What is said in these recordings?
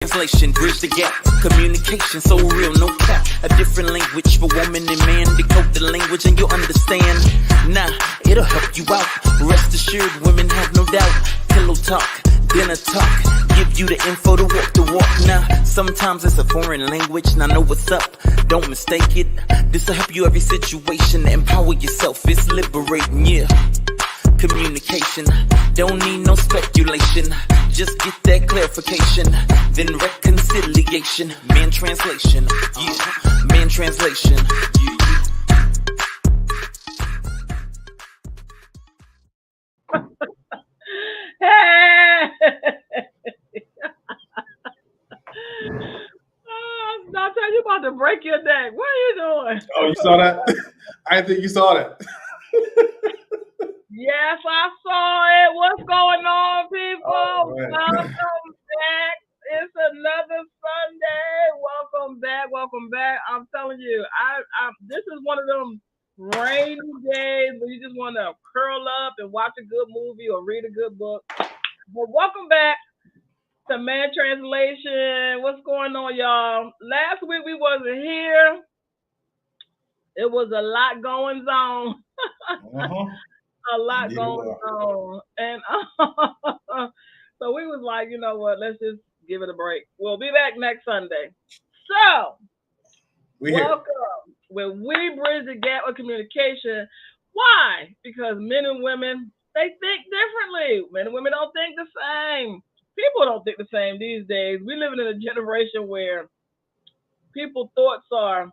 Translation, bridge the gap. Communication so real, no cap. A different language for woman and man. Decode the language and you'll understand. Nah, it'll help you out. Rest assured, women have no doubt. Pillow talk, dinner talk. Give you the info to walk the walk. Now, sometimes it's a foreign language. Now know what's up. Don't mistake it. This'll help you every situation. Empower yourself. It's liberating, yeah. Communication, don't need no speculation. Just get that clarification, then reconciliation. Man translation, yeah. Man translation, yeah. Dante, you about to break your neck. What are you doing? Oh, you saw that? I didn't think you saw that. Yes, I saw it. What's going on, people? Oh, Welcome back. It's another Sunday. Welcome back. Welcome back. I'm telling you, I this is one of them rainy days where you just want to curl up and watch a good movie or read a good book. But welcome back to Man Translation. What's going on, y'all? Last week we wasn't here. It was a lot going on. A lot going on. And so we was like, you know what, let's just give it a break. We'll be back next Sunday. So, welcome. When we bridge the gap of communication, why? Because men and women, they think differently. Men and women don't think the same. People don't think the same these days. We living in a generation where people's thoughts are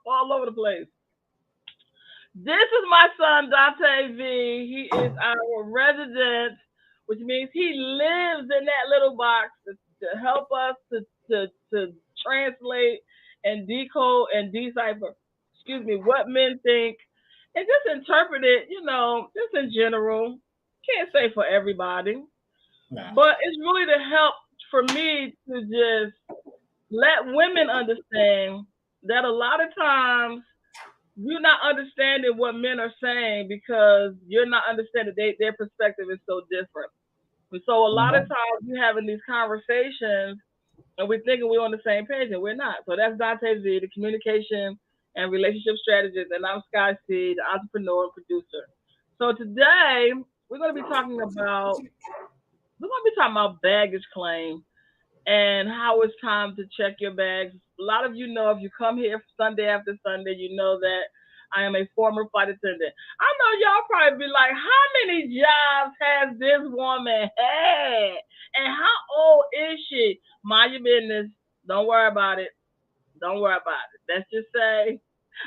all over the place. This is my son, Dante V. He is our resident, which means he lives in that little box to help us to translate and decode and decipher, what men think and just interpret it, just in general. Can't say for everybody, but it's really to help for me to just let women understand that a lot of times you're not understanding what men are saying because you're not understanding their perspective is so different. And so a lot of times we're having these conversations and we're thinking we're on the same page and we're not. So that's Dante Z, the communication and relationship strategist, and I'm Sky C, the entrepreneur and producer. So today we're going to be talking about baggage claim and how it's time to check your bags. A lot of you know, if you come here Sunday after Sunday, you know that I am a former flight attendant. I know y'all probably be like, how many jobs has this woman had? And how old is she? Mind your business. Don't worry about it. Don't worry about it. Let's just say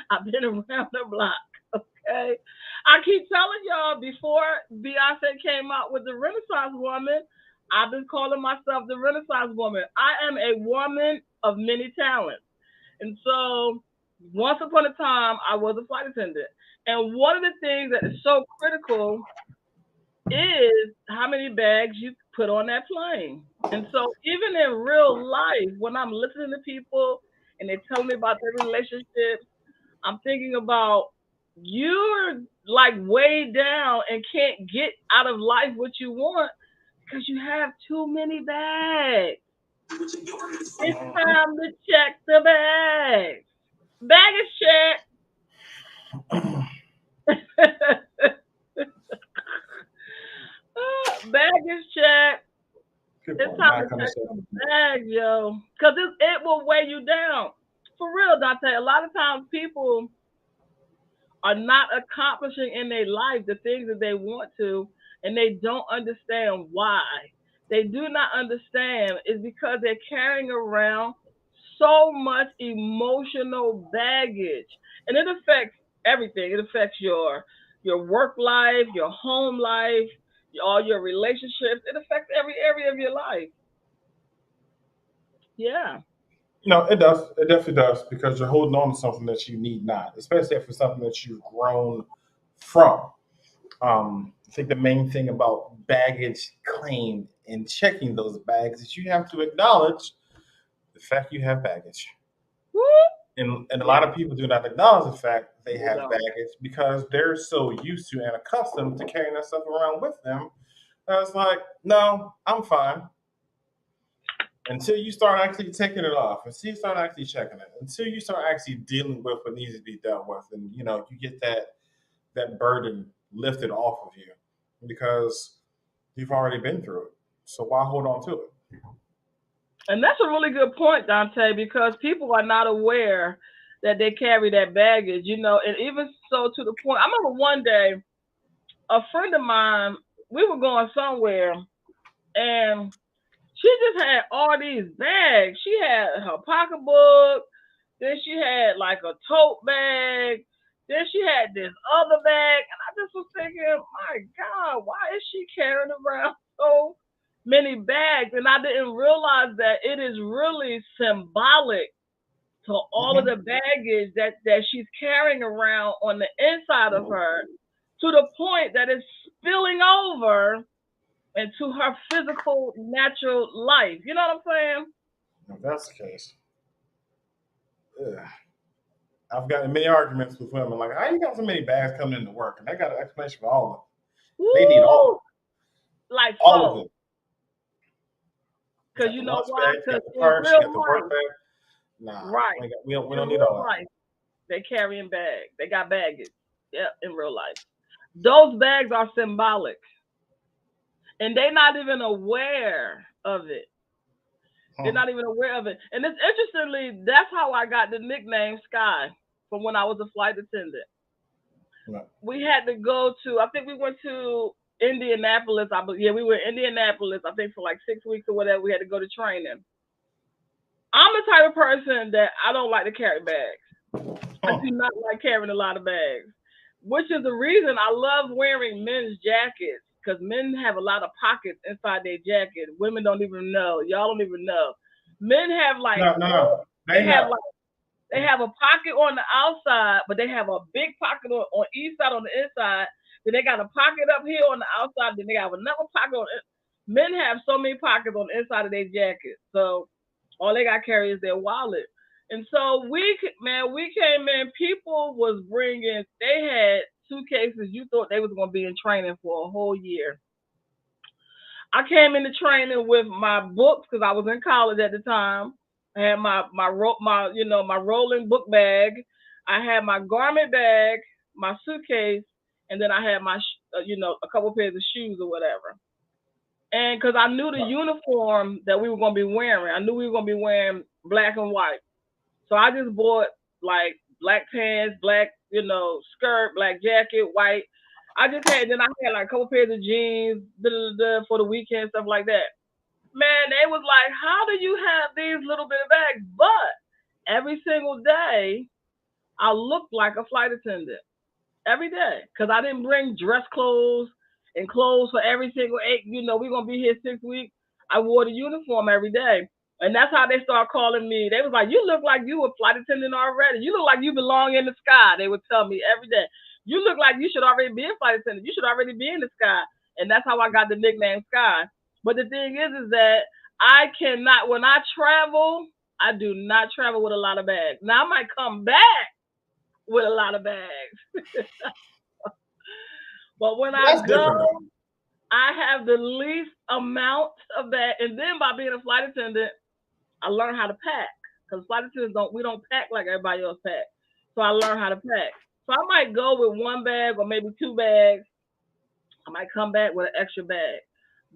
I've been around the block. Okay. I keep telling y'all before Beyonce came out with the Renaissance woman, I've been calling myself the Renaissance woman. I am a woman of many talents. And so once upon a time, I was a flight attendant. And one of the things that is so critical is how many bags you put on that plane. And so even in real life, when I'm listening to people and they tell me about their relationships, I'm thinking about you're like way down and can't get out of life what you want because you have too many bags. It's time to check the bags. Baggage check. Baggage check. It's time to check some bags, yo. Because it will weigh you down. For real, Dante, a lot of times people are not accomplishing in their life the things that they want to, and they don't understand why. They do not understand is because they're carrying around so much emotional baggage. And it affects everything. It affects your work life, your home life, all your relationships. It affects every area of your life. Yeah. No, it does. It definitely does because you're holding on to something that you need not, especially if it's something that you've grown from. I think the main thing about baggage claim and checking those bags is you have to acknowledge the fact you have baggage. Woo! And a lot of people do not acknowledge the fact they have baggage because they're so used to and accustomed to carrying that stuff around with them I was like, no, I'm fine. Until you start actually taking it off, until you start actually checking it, until you start actually dealing with what needs to be dealt with, and you get that burden lifted off of you because you've already been through it. So why hold on to it? And that's a really good point, Dante, because people are not aware that they carry that baggage, and even so to the point. I remember one day a friend of mine, we were going somewhere, and she just had all these bags. She had her pocketbook, then she had like a tote bag, then she had this other bag, and I just was thinking, my God, why is she carrying around so many bags? And I didn't realize that it is really symbolic to all of Mm-hmm. the baggage that she's carrying around on the inside of her, to the point that it's spilling over into her physical, natural life. You know what I'm saying? If that's the case, ugh. I've gotten many arguments with women like, "How you got so many bags coming into work?" And they got an explanation for all of them. They need Woo! Like all of so. them. You Because got you the know lunch why? bag, you Because got the in purse, you real got the work life, bag. Nah, right, we in don't need real all that. life, they carrying bags. They got baggage. Yeah, in real life. Those bags are symbolic. And they're not even aware of it. They're Huh. not even aware of it. And it's interestingly, that's how I got the nickname Sky from when I was a flight attendant. No. We had to go to, I think we went to Indianapolis. Yeah, we were in Indianapolis, I think for like 6 weeks or whatever. We had to go to training. I'm the type of person that I don't like to carry bags. I Huh. do not like carrying a lot of bags, which is the reason I love wearing men's jackets, because men have a lot of pockets inside their jacket. Women don't even know. Y'all don't even know. Men have like No, no, four. no. They They have know. like they have a pocket on the outside, but they have a big pocket on each side on the inside. Then they got a pocket up here on the outside. Then they have another pocket on. Men have so many pockets on the inside of their jacket. So all they got to carry is their wallet. And so we came in. People was bringing. They had suitcases. You thought they was gonna be in training for a whole year. I came into training with my books because I was in college at the time. I had my rolling book bag. I had my garment bag, my suitcase, and then I had a couple pairs of shoes or whatever. And because I knew the uniform that we were gonna be wearing, I knew we were gonna be wearing black and white. So I just bought like black pants, black, skirt, black jacket, white. Then I had like a couple pairs of jeans for the weekend, stuff like that. Man, they was like, how do you have these little bit of bags? But every single day, I looked like a flight attendant every day because I didn't bring dress clothes and clothes for every single eight. We're gonna be here 6 weeks. I wore the uniform every day, and that's how they start calling me. They was like, "You look like you a flight attendant already. You look like you belong in the sky." They would tell me every day, "You look like you should already be a flight attendant. You should already be in the sky." And that's how I got the nickname Sky. But the thing is that I cannot when I travel. I do not travel with a lot of bags. Now I might come back with a lot of bags. But when I That's go, different though. I have the least amount of that. And then by being a flight attendant, I learned how to pack. Because flight attendants we don't pack like everybody else pack. So I learned how to pack. So I might go with one bag or maybe two bags. I might come back with an extra bag.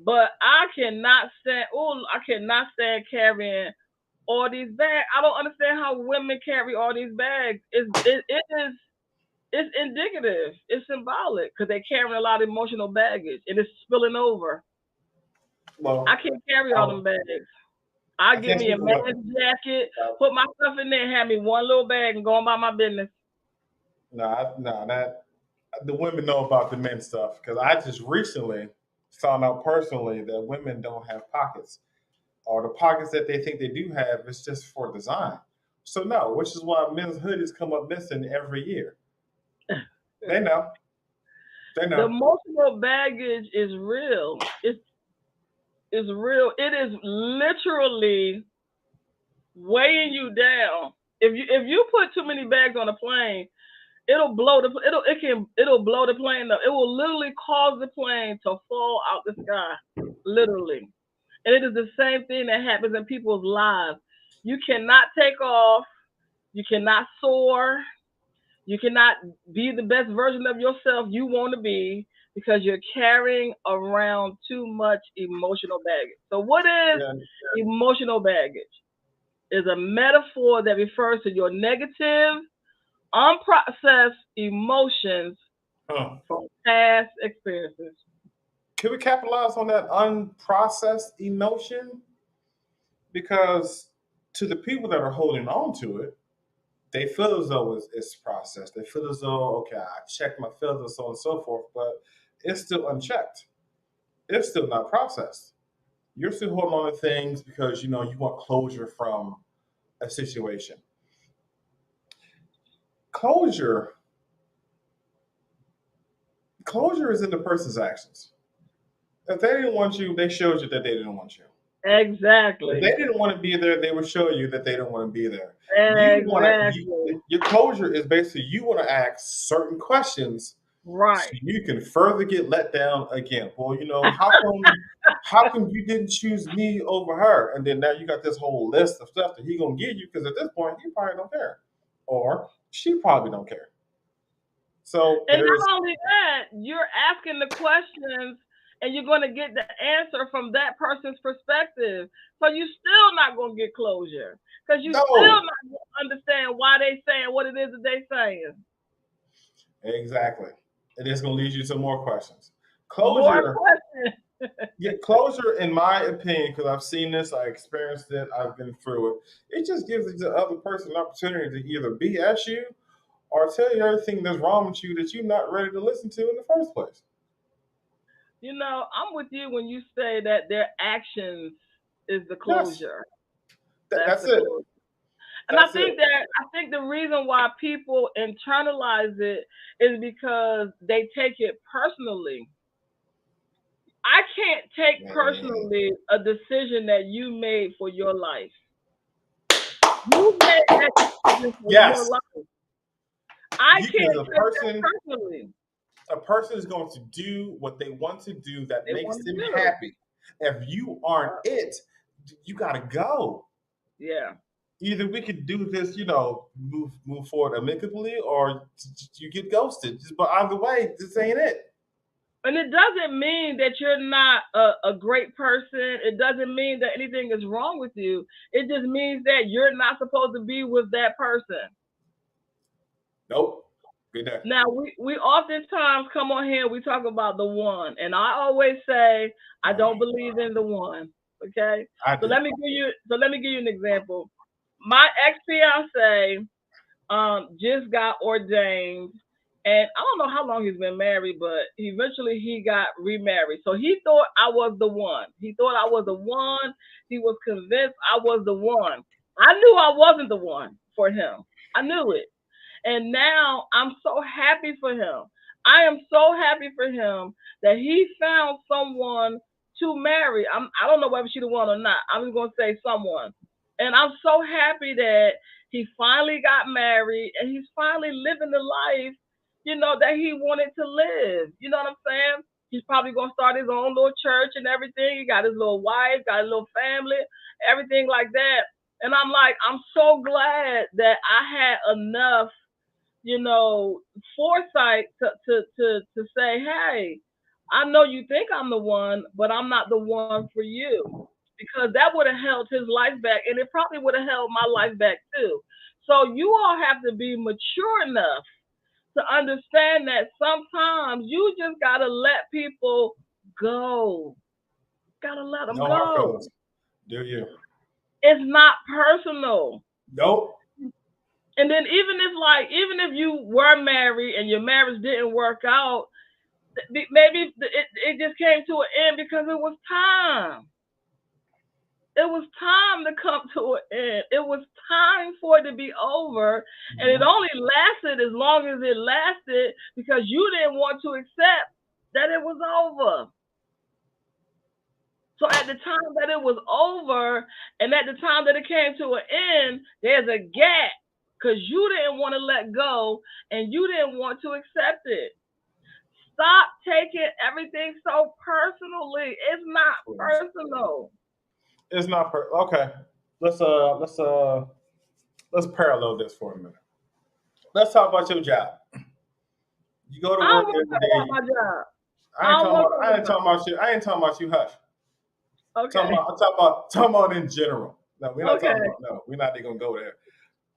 But I cannot stand carrying all these bags. I don't understand how women carry all these bags. It's indicative. It's symbolic because they're carrying a lot of emotional baggage and it's spilling over. I Well, can't carry all them um, bags. I I get can't me a speak for women. man's jacket, Uh, put my stuff in there, and have me one little bag and go on about my business. no, that the women know about the men stuff because I just recently found out personally that women don't have pockets, or the pockets that they think they do have is just for design. So no, which is why men's hoodies come up missing every year. They know. They The know. emotional baggage is real. It's real. It is literally weighing you down. If you put too many bags on a plane, it'll blow the plane up. It will literally cause the plane to fall out the sky, literally. And it is the same thing that happens in people's lives. You cannot take off. You cannot soar. You cannot be the best version of yourself you want to be because you're carrying around too much emotional baggage. So, what is Yeah. emotional baggage? Is a metaphor that refers to your negative, unprocessed emotions Huh. from past experiences. Can we capitalize on that unprocessed emotion? Because to the people that are holding on to it, they feel as though it's processed. They feel as though, okay, I checked my feelings and so on and so forth, but it's still unchecked. It's still not processed. You're still holding on to things because you want closure from a situation. Closure, closure is in the person's actions. If they didn't want you, they showed you that they didn't want you. If Exactly. they didn't want to be there, they would show you that they don't want to be there. Exactly. Your closure is basically you want to ask certain questions so Right. you can further get let down again. Well, how come you didn't choose me over her? And then now you got this whole list of stuff that he gonna give you because at this point he probably don't care, or she probably don't care. So And there's not only that, you're asking the questions and you're going to get the answer from that person's perspective. So you're still not going to get closure because you still no not going to understand why they saying what it is that they saying. exactly. It is gonna lead you to more questions. More Closure questions. Yeah, closure, in my opinion, because I've seen this, I experienced it, I've been through it. It just gives the other person an opportunity to either BS you or tell you everything that's wrong with you that you're not ready to listen to in the first place. I'm with you when you say that their actions is the Yes, closure. That's that's the it. closure. And That's it. I think the reason why people internalize it is because they take it personally. I can't take Man. personally a decision that you made for your life. You made that decision for your Yes, life. I because can't take that personally. a person is going to do what they want to do that They makes want to them do. happy. If you aren't it, you gotta go. Yeah. Either we could do this, move forward amicably, or you get ghosted. But either way, this ain't it. And it doesn't mean that you're not a great person. It doesn't mean that anything is wrong with you. It just means that you're not supposed to be with that person. Nope. Good day. Now we oftentimes come on here, we talk about the one, and I always say I Oh, don't believe in the one. Okay, I so do. let me give you an example. My ex fiance just got ordained, and I don't know how long he's been married, but eventually he got remarried. So he thought I was the one. He thought I was the one. He was convinced I was the one. I knew I wasn't the one for him. I knew it. And now I'm so happy for him. I am so happy for him that he found someone to marry. I don't know whether she's the one or not. I'm just gonna say someone. And I'm so happy that he finally got married and he's finally living the life, that he wanted to live. You know what I'm saying? He's probably gonna start his own little church and everything. He got his little wife, got a little family, everything like that. And I'm like, I'm so glad that I had enough foresight to say, hey, I know you think I'm the one, but I'm not the one for you. Because that would have held his life back and it probably would have held my life back too. So you all have to be mature enough to understand that sometimes you just gotta let people go. Gotta let them No hard go. feelings. Do you? It's not personal. Nope. And then even if you were married and your marriage didn't work out, maybe it just came to an end because it was time. It was time to come to an end. It was time for it to be over. And it Mhm. only lasted as long as it lasted because you didn't want to accept that it was over. So at the time that it was over and at the time that it came to an end, there's a gap. because you didn't want to let go and you didn't want to accept it. Stop taking everything so personally. It's not Please. personal. It's not okay. Let's uh let's uh let's parallel this for a minute. Let's talk about your job. You go to I work don't want to every talk about day. my job. I I ain't don't talking want about to talk I ain't about talking about you. I ain't talking about you, hush. it. Okay. Talking about in general. No, we're not talking Okay. about no, we're not even gonna go there.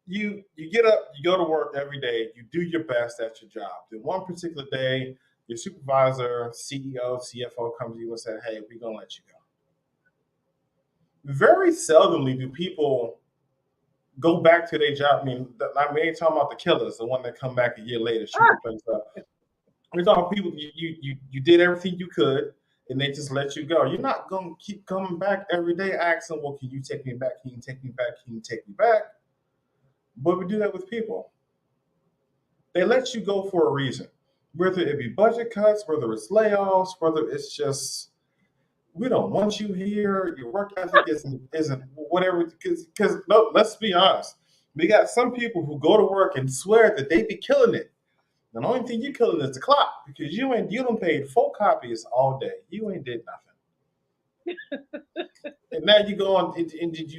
You get up, you go to work every day, you do your best at your job. Then one particular day, your supervisor, CEO, CFO comes to you and said, "Hey, we're gonna let you go." Very seldomly do people go back to their job. We ain't talking about the killers, the one that come back a year later shoot the place up. We're talking about people you did everything you could, and they just let you go. You're not gonna keep coming back every day asking, "Well, can you take me back? Can you take me back? Can you take me back?" But we do that with people. They let you go for a reason, whether it be budget cuts, whether it's layoffs, whether it's just we don't want you here. Your work ethic isn't whatever. Because no, let's be honest. We got some people who go to work and swear that they be killing it. And the only thing you killing is the clock because you don't paid 4 copies all day. You ain't did nothing. And now you go on, and did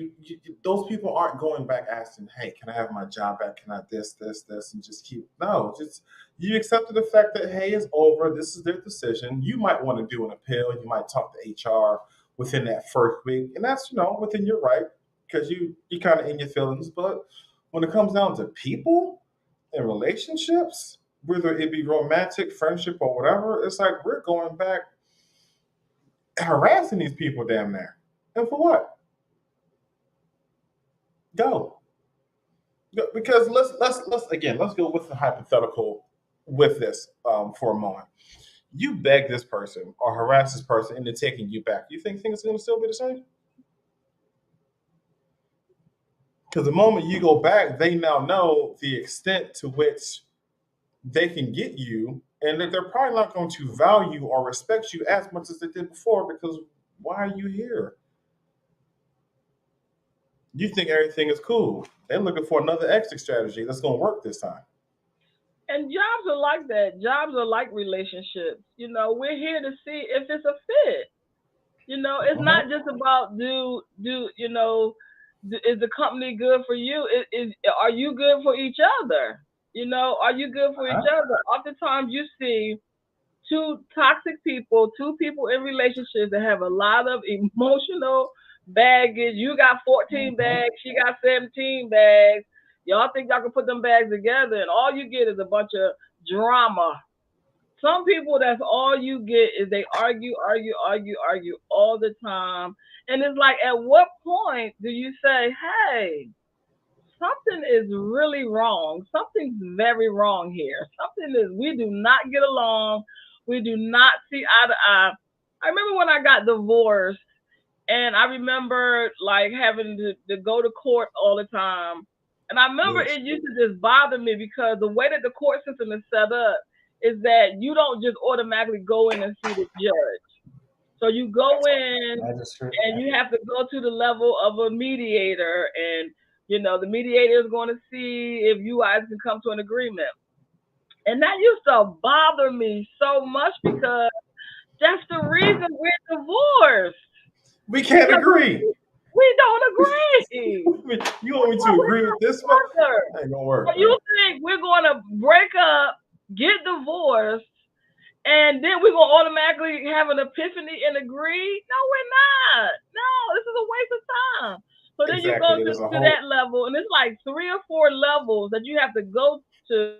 those people aren't going back asking, "Hey, can I have my job back? Can I this, and just keep no, just you accepted the fact that hey, it's over. This is their decision. You might want to do an appeal. You might talk to HR within that first week, and that's within your right because you kind of in your feelings. But when it comes down to people and relationships, whether it be romantic, friendship, or whatever, it's like we're going back harassing these people damn near. And for what? Go. Because let's go with the hypothetical with this for a moment. You beg this person or harass this person into taking you back. You think things are going to still be the same? Because the moment you go back, they now know the extent to which they can get you, and that they're probably not going to value or respect you as much as they did before. Because why are you here? You think everything is cool. They're looking for another exit strategy that's going to work this time. And jobs are like that. Jobs are like relationships. We're here to see if it's a fit. It's not Uh-huh. just about is the company good for you? Are you good for each other? Are you good for each Uh-huh. other? Oftentimes you see two toxic people, two people in relationships that have a lot of emotional baggage. You got 14 Uh-huh. bags, she got 17 bags. Y'all think y'all can put them bags together, and all you get is a bunch of drama. Some people, that's all you get is they argue, argue, argue, argue all the time. And it's like, at what point do you say, hey, something is really wrong? Something's very wrong here. Something is, we do not get along. We do not see eye to eye. I remember when I got divorced, and I remember like having to go to court all the time. And I remember Yes. it used to just bother me because the way that the court system is set up is that you don't just automatically go in and see the judge. So you go in Magistrate. and you have to go to the level of a mediator, and the mediator is going to see if you guys can come to an agreement. And that used to bother me so much because that's the reason we're divorced, We can't because agree. we don't agree. You That's want me why to we're agree with not this one? together. That ain't gonna work, So you man. think we're going to break up, get divorced, and then we're going to automatically have an epiphany and agree? No, we're not. No, this is a waste of time. So then you Exactly. go There's a to whole. that level, and it's like three or four levels that you have to go to.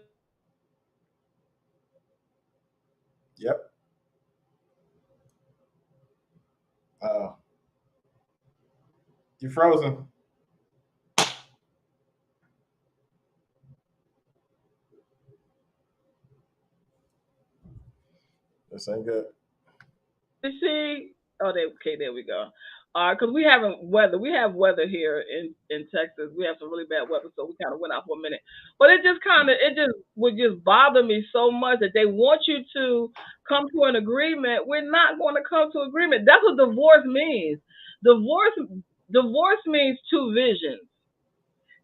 Yep. Uh, you're frozen. This ain't good. You see, oh, okay, there we go. Because we have weather here in Texas. We have some really bad weather, so we kind of went out for a minute. But it just would just bother me so much that they want you to come to an agreement. We're not going to come to agreement. That's what divorce means. Divorce divorce means two visions.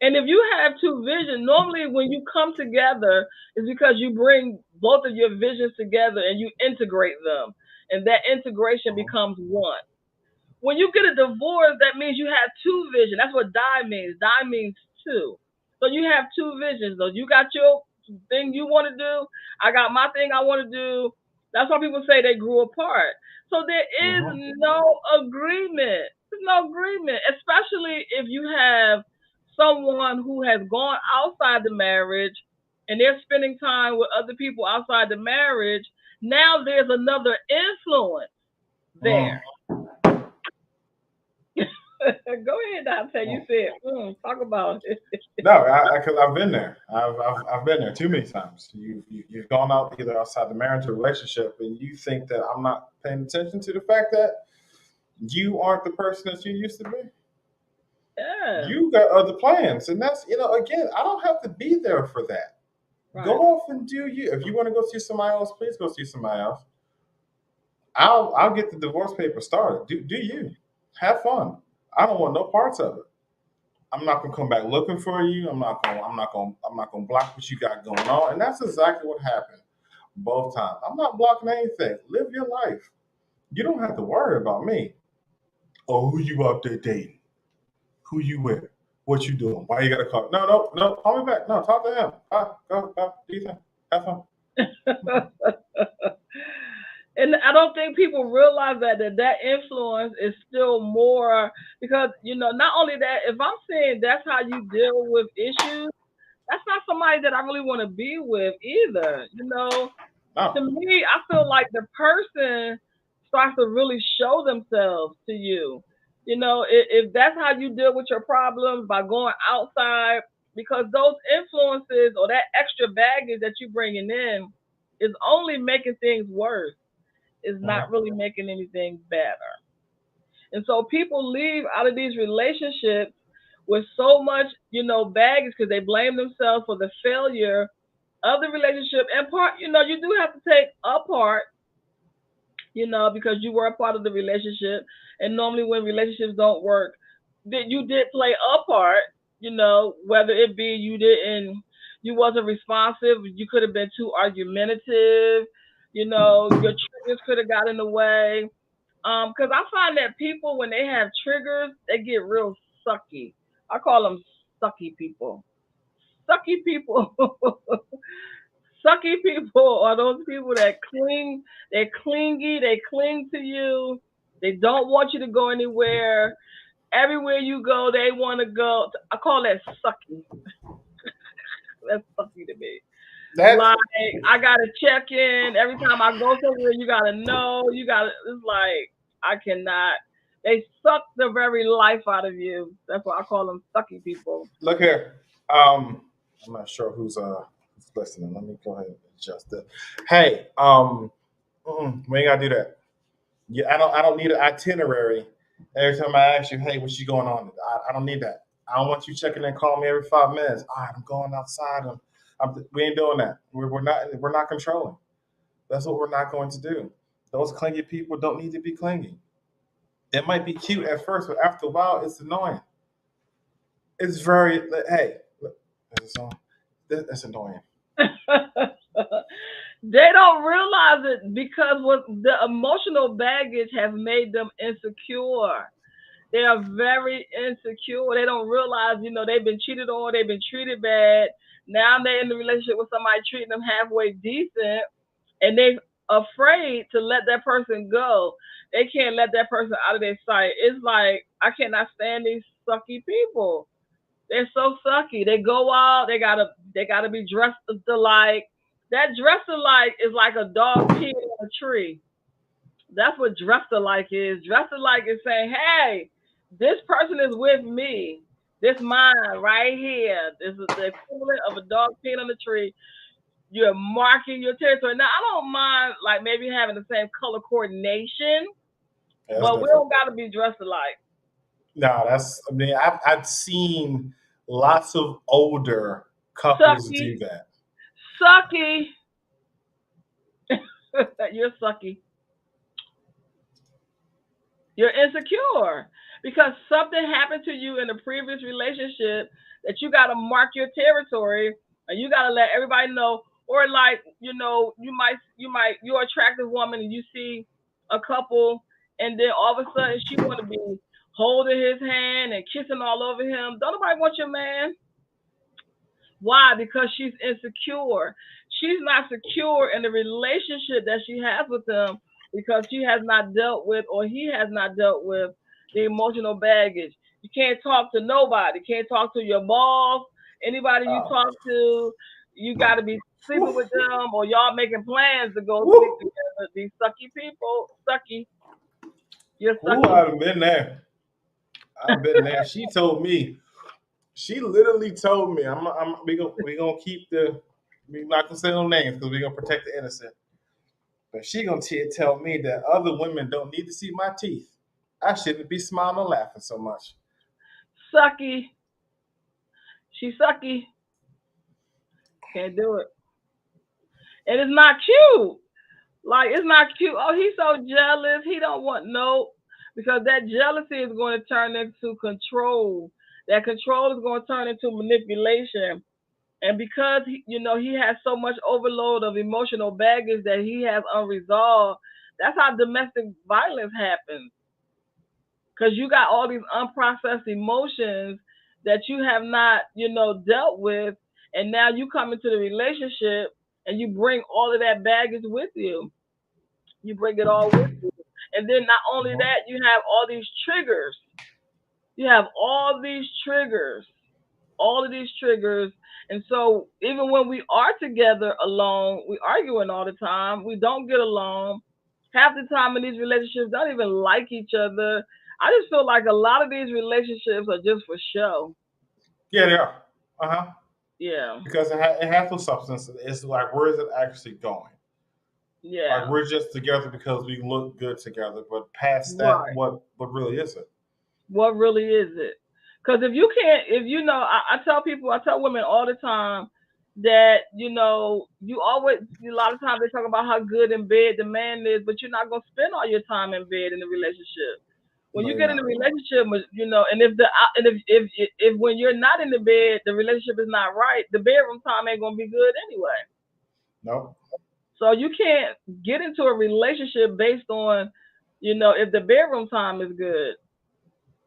And if you have two visions, normally when you come together, it's because you bring both of your visions together and you integrate them. And that integration Mhm. becomes one. When you get a divorce, that means you have two visions. That's what die means. Die means two. So you have two visions. So you got your thing you want to do. I got my thing I want to do. That's why people say they grew apart. So there Mhm. is no agreement. There's no agreement, especially if you have someone who has gone outside the marriage and they're spending time with other people outside the marriage. Now there's another influence Mm. there. Go ahead, Dante. You Mm. said, talk about it. No, because I've been there. I've been there too many times. You've gone out either outside the marriage or relationship, and you think that I'm not paying attention to the fact that you aren't the person that you used to be. Yeah, You got other plans, and that's again, I don't have to be there for that. Go right. off and do you. If you want to go see somebody else, please go see somebody else. I'll get the divorce paper started. Do you have fun? I don't want no parts of it. I'm not gonna come back looking for you. I'm not gonna block what you got going on. And that's exactly what happened both times. I'm not blocking anything. Live your life. You don't have to worry about me. Oh, who you out there dating? Who you with? What you doing? Why you got to call? No, no, no. Call me back. No, talk to him. Go. Do you think? Have fun. And I don't think people realize that influence is still more because not only that, if I'm saying that's how you deal with issues, that's not somebody that I really want to be with either. To No. me, I feel like the person starts to really show themselves to you. If that's how you deal with your problems by going outside, because those influences or that extra baggage that you're bringing in is only making things worse. Is not Mhm. really making anything better. And so people leave out of these relationships with so much, baggage because they blame themselves for the failure of the relationship. And part, you do have to take a part, because you were a part of the relationship. And normally when relationships don't work, that you did play a part, whether it be you wasn't responsive, you could have been too argumentative, your triggers could have got in the way. Because I find that people when they have triggers, they get real sucky. I call them sucky people. Sucky people. Sucky people are those people that cling, they're clingy, they cling to you, they don't want you to go anywhere. Everywhere you go, they want to go. I call that sucky. That's sucky to me. That's Like, I gotta check in every time I go somewhere. You gotta know. You gotta. It's like I cannot. They suck the very life out of you. That's why I call them sucky people. look here. I'm not sure who's listening. Let me go ahead and adjust it. Hey, we ain't gotta do that. Yeah, I don't need an itinerary every time I ask you, hey, what's you going on? I don't need that. I don't want you checking in, calling me every 5 minutes. All right, I'm going outside. We ain't doing that. We're not controlling. That's what we're not going to do. Those clingy people don't need to be clingy. It might be cute at first, but after a while, it's annoying. It's very hey, is this on? That's annoying. They don't realize it because what the emotional baggage has made them insecure. They are very insecure. They don't realize, they've been cheated on, they've been treated bad. Now they're in the relationship with somebody treating them halfway decent, and they afraid to let that person go. They can't let that person out of their sight. It's like I cannot stand these sucky people. They're so sucky. They go out. They gotta be dressed alike. That dress alike is like a dog peeing on a tree. That's what dressed alike is. Dressed alike is saying, "Hey, this person is with me. This mine right here. This is the equivalent of a dog peeing on a tree. You're marking your territory." Now, I don't mind like maybe having the same color coordination, Yeah, that's but we different. don't gotta be dressed alike. No, that's. I mean, I've seen lots of older couples Sucky, do that. sucky. You're sucky. You're insecure. because something happened to you in a previous relationship that you got to mark your territory and you got to let everybody know. Or like, you're an attractive woman and you see a couple, and then all of a sudden she want to be holding his hand and kissing all over him. Don't nobody want your man. Why? Because she's insecure. She's not secure in the relationship that she has with him because she has not dealt with, or he has not dealt with, the emotional baggage. You can't talk to nobody. You can't talk to your boss, anybody you Oh. talk to. You got to be sleeping with them, or y'all making plans to go sleep Woo. together. These sucky people, sucky. You're Ooh, sucky. I've been there. I've been there. She told me. She literally told me, we gonna keep the. We're not gonna say no names because we're gonna protect the innocent. But she gonna tell me that other women don't need to see my teeth. I shouldn't be smiling and laughing so much. Sucky. She sucky. Can't do it. And it's not cute. Like, it's not cute. Oh, he's so jealous. He don't want no, because that jealousy is going to turn into control. That control is going to turn into manipulation. And because he has so much overload of emotional baggage that he has unresolved, that's how domestic violence happens. Because you got all these unprocessed emotions that you have not, dealt with, and now you come into the relationship and you bring all of that baggage with you. You bring it all with you. And then not only Mhm. that, you have all these triggers. You have all of these triggers. And so even when we are together alone, we arguing all the time. We don't get along. Half the time in these relationships, don't even like each other. I just feel like a lot of these relationships are just for show. Yeah, they are. Uh huh. Yeah. Because it has no substance. It's like, where is it actually going? Like, Yeah. we're just together because we look good together. But past that, Right. what really is it? What really is it? Because if you can't, if you know, I tell people, I tell women all the time that you always, a lot of times they talk about how good in bed the man is, but you're not gonna spend all your time in bed in the relationship. When No, you you're get in a not. relationship, and if when you're not in the bed, the relationship is not right. The bedroom time ain't gonna be good anyway. No. So you can't get into a relationship based on, if the bedroom time is good.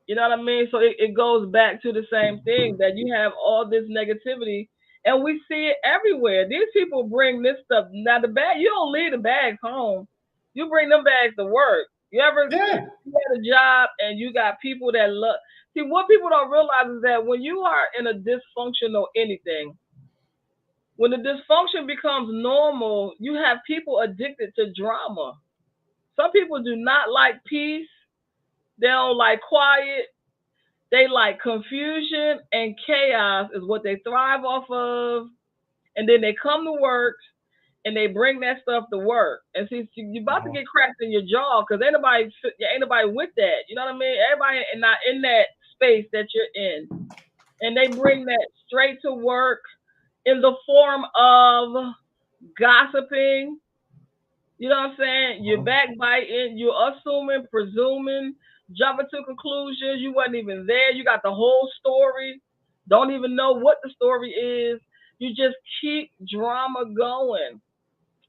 You know what I mean? So it goes back to the same thing that you have all this negativity, and we see it everywhere. These people bring this stuff. Now the bag, you don't leave the bags home. You bring them bags to work. You ever Yeah. you had a job and you got people that love. See, what people don't realize is that when you are in a dysfunctional anything, when the dysfunction becomes normal, you have people addicted to drama. Some people do not like peace. They don't like quiet. They like confusion and chaos is what they thrive off of. And then they come to work and they bring that stuff to work. And see, you're about to Uh-huh. get cracked in your jaw because ain't nobody with that. You know what I mean? Everybody is not in that space that you're in. And they bring that straight to work in the form of gossiping. You know what I'm saying? You're Uh-huh. backbiting, you're assuming, presuming, jumping to conclusions. You wasn't even there. You got the whole story. Don't even know what the story is. You just keep drama going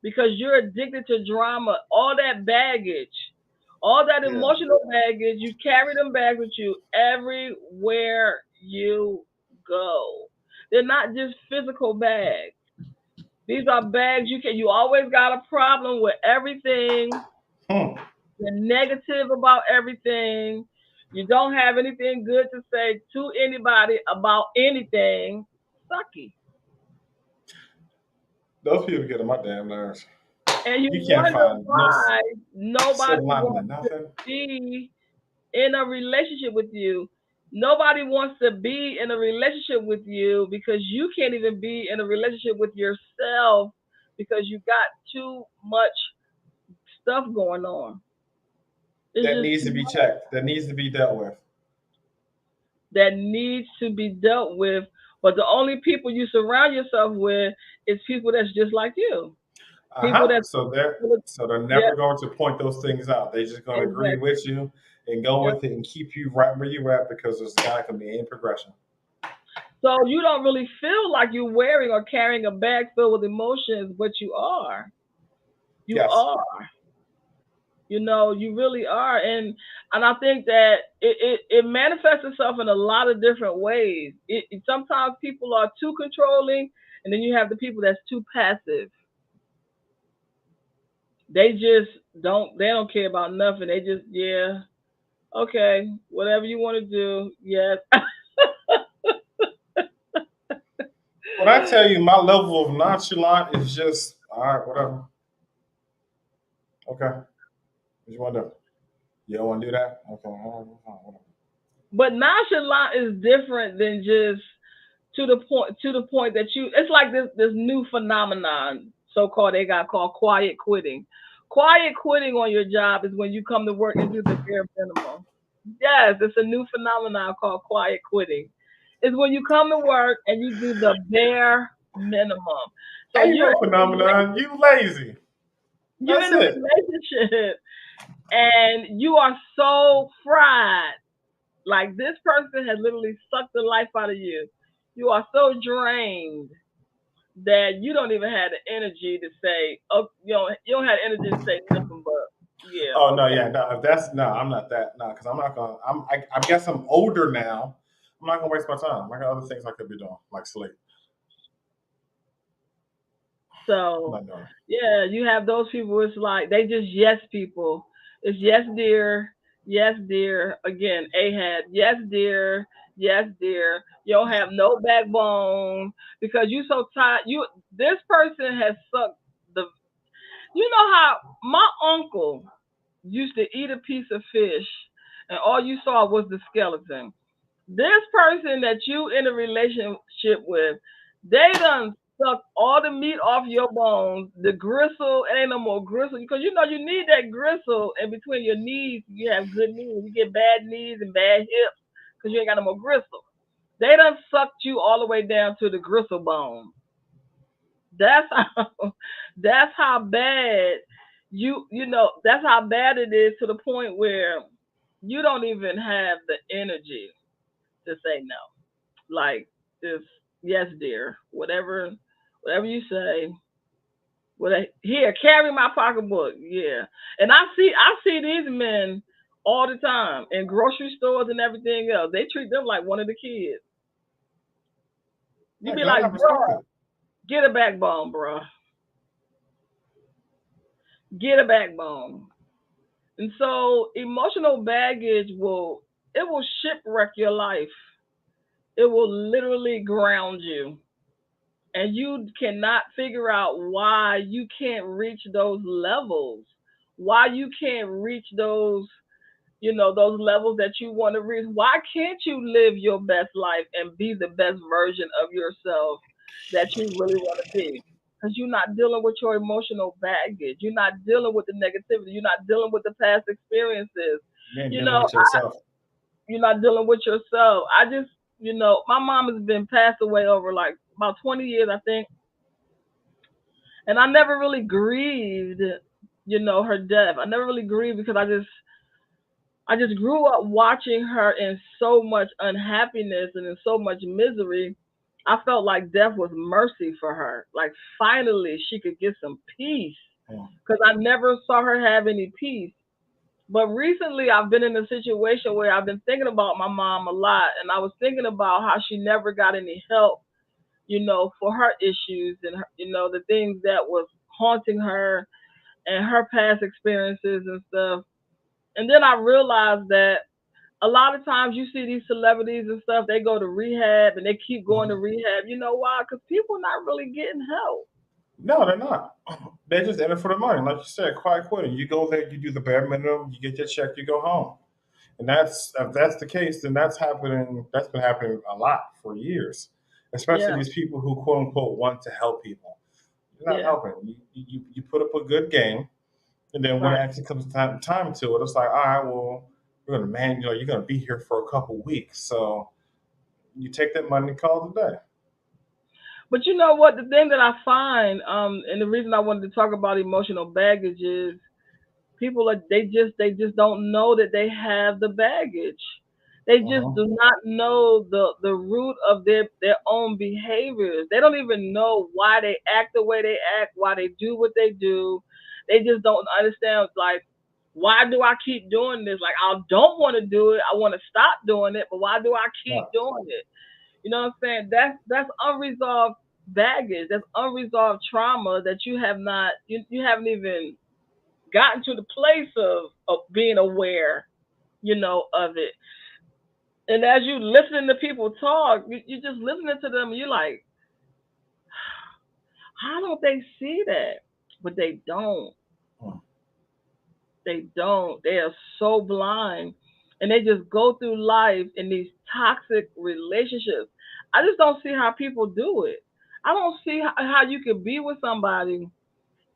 because you're addicted to drama. All that baggage, all that Yeah. emotional baggage, you carry them bags with you everywhere you go. They're not just physical bags. These are bags you always got a problem with everything. Hmm. You're negative about everything. You don't have anything good to say to anybody about anything. Sucky. Those people get on my damn nerves. And you You can't wonder find no why nobody silver lining in wants to nothing. be in a relationship with you. Nobody wants to be in a relationship with you because you can't even be in a relationship with yourself because you got too much stuff going on. It's That just needs too to be much checked. That needs to be dealt with. that needs to be dealt with. But the only people you surround yourself with is people that's just like you. Uh People huh. that's So they're yeah, never going to point those things out. They're just going to agree exactly. with you, and go Yep. with it and keep you right where you're at because there's not going to be any progression. So you don't really feel like you're wearing or carrying a bag filled with emotions, but you are. You Yes. are. You really are. And I think that it manifests itself in a lot of different ways. Sometimes people are too controlling, and then you have the people that's too passive. They just don't care about nothing. They just, yeah, okay, whatever you want to do, yes. When I tell you my level of nonchalant is just all right, whatever. Okay, what you want to do? You don't want to do that? Okay, all right, fine, whatever. But nonchalant is different than just to the point that it's like this new phenomenon, so called, they got called quiet quitting. Quiet quitting on your job is when you come to work and do the bare minimum. Yes, it's a new phenomenon called quiet quitting. It's when you come to work and you do the bare minimum. So Ain't no phenomenon. You lazy. you're That's in a it. relationship and you are so fried. Like this person has literally sucked the life out of you. You are so drained that you don't even have the energy to say, oh, you don't have energy to say nothing but, yeah, Oh no, okay. yeah, no. If that's no, I'm not that. No, because I'm not gonna. I guess I'm older now. I'm not gonna waste my time. I got other things I could be doing, like sleep. I'm So, not doing it. yeah, you have those people. It's like they just yes people. It's yes dear. Again, Ahab, yes dear, yes dear. You don't have no backbone because you so tired. This person has sucked the. You know how my uncle used to eat a piece of fish, and all you saw was the skeleton. This person that you in a relationship with, they done suck all the meat off your bones, the gristle, it ain't no more gristle. Because you need that gristle in between your knees. You have good knees. You get bad knees and bad hips because you ain't got no more gristle. They done sucked you all the way down to the gristle bone. That's how that's how bad that's how bad it is, to the point where you don't even have the energy to say no. Like, if yes, dear, whatever you say. Here, carry my pocketbook. Yeah, and I see these men all the time in grocery stores and everything else. They treat them like one of the kids. You Yeah, be because I like, got bro, perspective. get a backbone, bro. Get a backbone. And so emotional baggage will shipwreck your life. It will literally ground you. And you cannot figure out why you can't reach those levels. Why you can't reach those levels that you want to reach. Why can't you live your best life and be the best version of yourself that you really want to be? Because you're not dealing with your emotional baggage. You're not dealing with the negativity. You're not dealing with the past experiences. You ain't You dealing know, with yourself. you're not dealing with yourself. My mom has been passed away over like about 20 years, I think, and I never really grieved, her death. I never really grieved because I just grew up watching her in so much unhappiness and in so much misery. I felt like death was mercy for her. Like finally she could get some peace Mm. because I never saw her have any peace. But recently I've been in a situation where I've been thinking about my mom a lot, and I was thinking about how she never got any help, for her issues and the things that was haunting her and her past experiences and stuff. And then I realized that a lot of times you see these celebrities and stuff, they go to rehab and they keep going to Mhm. rehab. You know why? Because people not really getting help. No, they're not. They're just in it for the money. Like you said, quiet quitting. You go there, you do the bare minimum, you get your check, you go home. And that's if that's the case, then that's happening. That's been happening a lot for years, especially Yeah, these people who quote unquote want to help people. You're not yeah, helping. You put up a good game, and then when it right. actually comes time to it, it's like, all right, well, we're gonna man, you're gonna be here for a couple weeks, so you take that money and call it a day. But you know what? The thing that I find, and the reason I wanted to talk about emotional baggage is People are they just don't know that they have the baggage. They just Uh-huh. do not know the root of their own behaviors. They don't even know why they act the way they act, why they do what they do. They just don't understand, like, why do I keep doing this? Like, I don't want to do it. I want to stop doing it, but why do I Yeah. keep doing it? You know what I'm saying? That's unresolved baggage. That's unresolved trauma that you haven't even gotten to the place of being aware, of it. And as you listening to people talk, you just listening to them, and you're like, how don't they see that? But they don't. Mm. They don't. They are so blind. And they just go through life in these toxic relationships. I just don't see how people do it. I don't see how you could be with somebody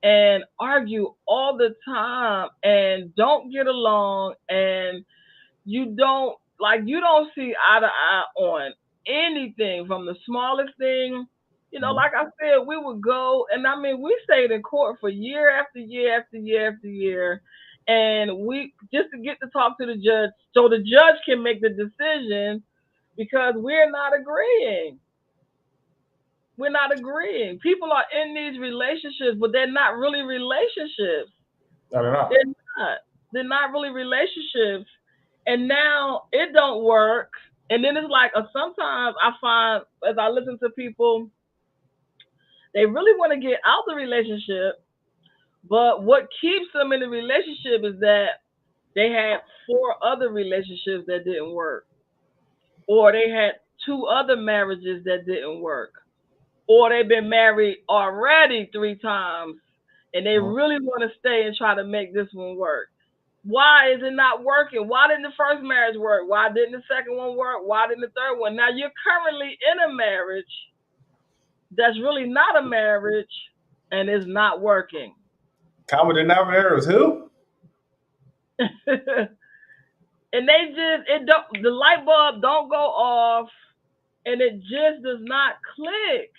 and argue all the time and don't get along, and you don't see eye to eye on anything, from the smallest thing. Mm. Like I said, we would go, and I mean, we stayed in court for year after year after year after year, and we just to get to talk to the judge so the judge can make the decision, because we're not agreeing. People are in these relationships, but they're not really relationships. No, they're They're not. not. They're not really relationships. And now it don't work. And then it's like, sometimes I find, as I listen to people, they really want to get out the relationship, but what keeps them in the relationship is that they had four other relationships that didn't work, or they had two other marriages that didn't work, or they've been married already three times and they Mm. really want to stay and try to make this one work. Why is it not working? Why didn't the first marriage work? Why didn't the second one work? Why didn't the third one? Now you're currently in a marriage that's really not a marriage and is not working. Common denominator is who? And they just it don't the light bulb don't go off, and it just does not click.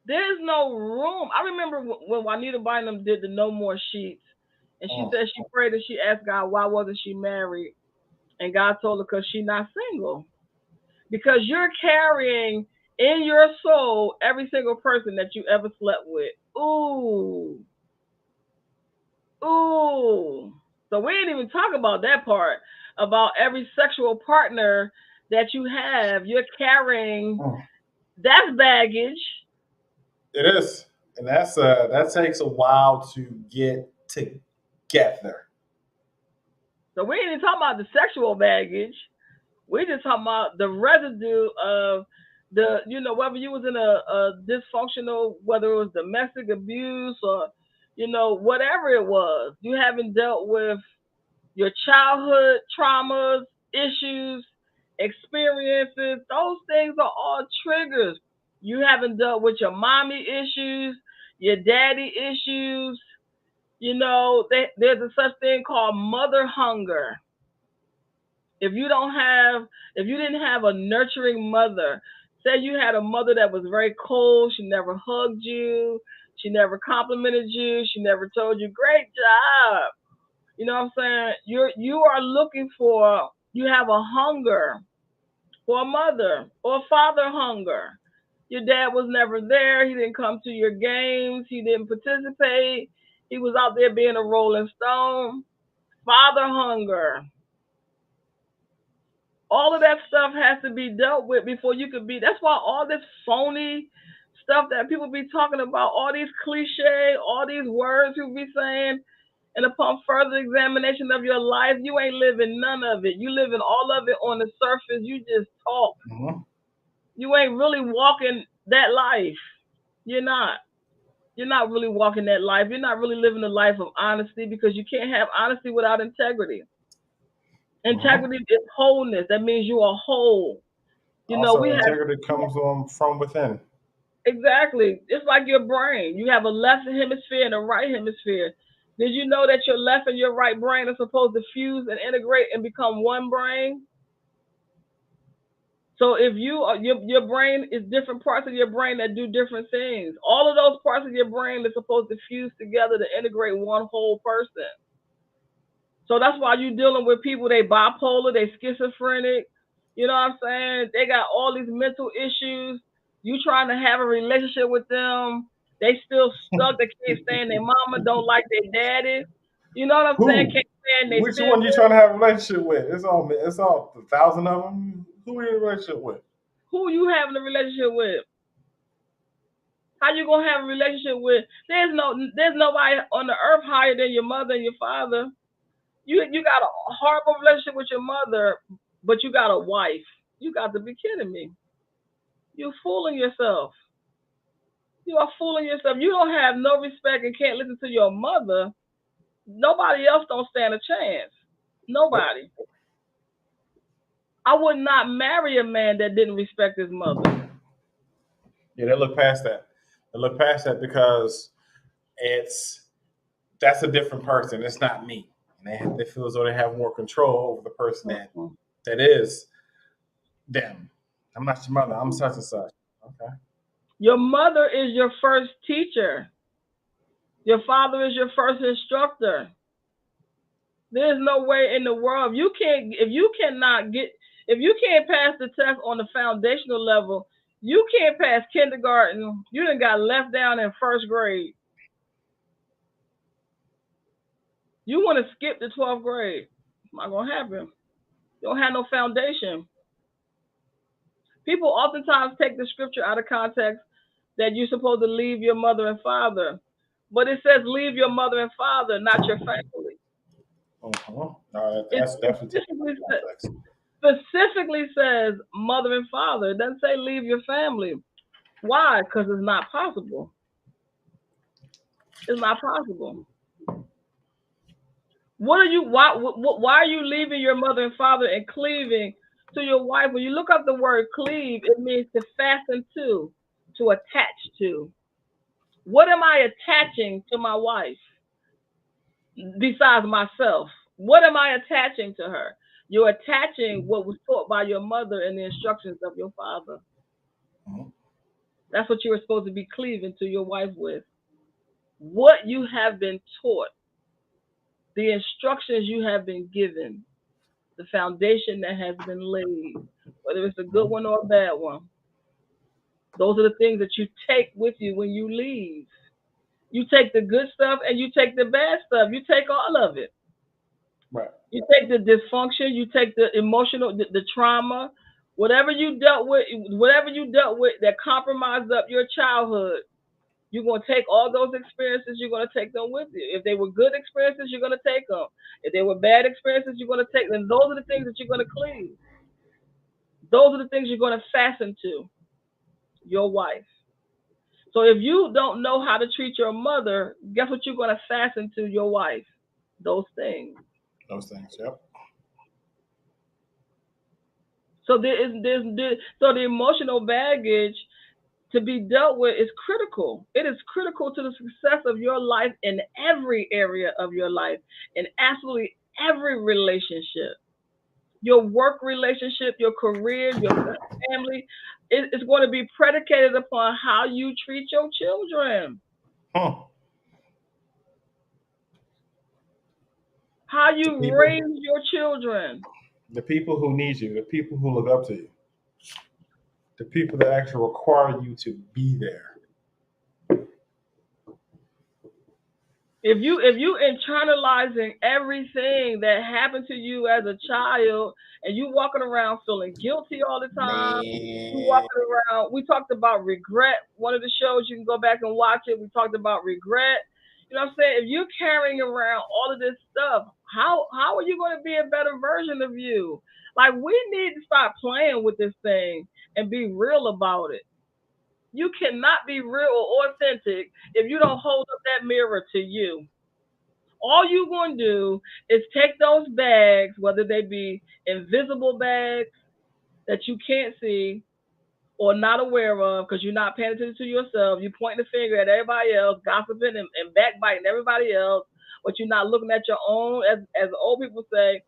There's no room. I remember when Juanita Bynum did the No More Sheets, and she Mm. said she prayed and she asked God why wasn't she married, and God told her because she's not single. Because you're carrying in your soul every single person that you ever slept with. Ooh, ooh. So we didn't even talk about that part, about every sexual partner that you have. You're carrying, Mm. that's baggage. It is, and that takes a while to get together. So we ain't even talking about the sexual baggage. We just talking about the residue of whether you was in a dysfunctional, whether it was domestic abuse or, whatever it was, you haven't dealt with your childhood traumas, issues, experiences. Those things are all triggers. You haven't dealt with your mommy issues, your daddy issues. There's a such thing called mother hunger. if you don't have if you didn't have a nurturing mother, say you had a mother that was very cold, she never hugged you, she never complimented you, she never told you great job. You know what I'm saying? You are looking for, you have a hunger for a mother or father hunger. Your dad was never there, he didn't come to your games, he didn't participate, he was out there being a rolling stone. Father hunger. All of that stuff has to be dealt with before you could be. That's why all this phony stuff that people be talking about, all these cliche, all these words you be saying, and upon further examination of your life, you ain't living none of it. You living all of it on the surface. You just talk. Mhm. You ain't really walking that life. You're not. You're not really walking that life. You're not really living the life of honesty, because you can't have honesty without integrity. Mhm. Integrity is wholeness. That means you are whole. We Also, have. integrity comes from within. Exactly. It's like your brain. You have a left hemisphere and a right hemisphere. Did you know that your left and your right brain are supposed to fuse and integrate and become one brain? So if your brain is different parts of your brain that do different things. All of those parts of your brain are supposed to fuse together to integrate one whole person. So that's why you're dealing with people, they bipolar, they schizophrenic, you know what I'm saying? They got all these mental issues. You trying to have a relationship with them, they still stuck, they can't stand their mama, don't like their daddy. You know what I'm saying? Who? Can't stand their Which one you siblings. trying to have a relationship with? It's all 1,000 of them. Who are you in a relationship with? Who you having a relationship with? How you gonna have a relationship with? There's nobody on the earth higher than your mother and your father. You got a horrible relationship with your mother, but you got a wife. You got to be kidding me. You're fooling yourself. You are fooling yourself. You don't have no respect and can't listen to your mother. Nobody else don't stand a chance. Nope. Nobody. I would not marry a man that didn't respect his mother. Yeah, they look past that. They look past that because it's that's a different person. It's not me. And they feel as though they have more control over the person Mm-mm. that is them. I'm not your mother. I'm such and such. Okay. Your mother is your first teacher. Your father is your first instructor. There's no way in the world if you can't pass the test on the foundational level, you can't pass kindergarten. You done got left down in first grade. You want to skip the 12th grade. It's not gonna happen. You don't have no foundation. People oftentimes take the scripture out of context that you're supposed to leave your mother and father. But it says leave your mother and father, not your family. Uh-huh. No, It that's definitely taken out of context. specifically says mother and father. It doesn't say leave your family. Why? Because it's not possible. It's not possible. What are you? Why are you leaving your mother and father and cleaving to your wife? When you look up the word cleave, it means to fasten to attach to. What am I attaching to my wife besides myself? What am I attaching to her? You're attaching what was taught by your mother and the instructions of your father. Mhm. That's what you were supposed to be cleaving to your wife with. What you have been taught, the instructions you have been given, the foundation that has been laid, whether it's a good Mhm. one or a bad one. Those are the things that you take with you when you leave. You take the good stuff and you take the bad stuff. You take all of it. Right. You take the dysfunction, you take the emotional, the trauma, whatever you dealt with that compromised up your childhood. You're going to take all those experiences, you're going to take them with you. If they were good experiences, you're going to take them. If they were bad experiences, you're going to take them. Those are the things that you're going to cleave. Those are the things you're going to fasten to your wife. So if you don't know how to treat your mother, guess what you're going to fasten to your wife? Those things. Those things. Yep. So so the emotional baggage to be dealt with is critical. It is critical to the success of your life in every area of your life, in absolutely every relationship. Your work relationship, your career, your family, it's going to be predicated upon how you treat your children, Huh. how The you people, raise your children. the people who need you, the people who look up to you, the people that actually require you to be there. If you internalizing everything that happened to you as a child and you walking around feeling guilty all the time, you Man. walking around, we talked about regret. One of the shows you can go back and watch it. We talked about regret. You know what I'm saying? If you're carrying around all of this stuff, how are you going to be a better version of you? Like we need to stop playing with this thing and be real about it. You cannot be real or authentic if you don't hold up that mirror to you. All you're going to do is take those bags, whether they be invisible bags that you can't see or not aware of because you're not paying attention to yourself. You're pointing the finger at everybody else, gossiping and backbiting everybody else, but you're not looking at your own, as old people say,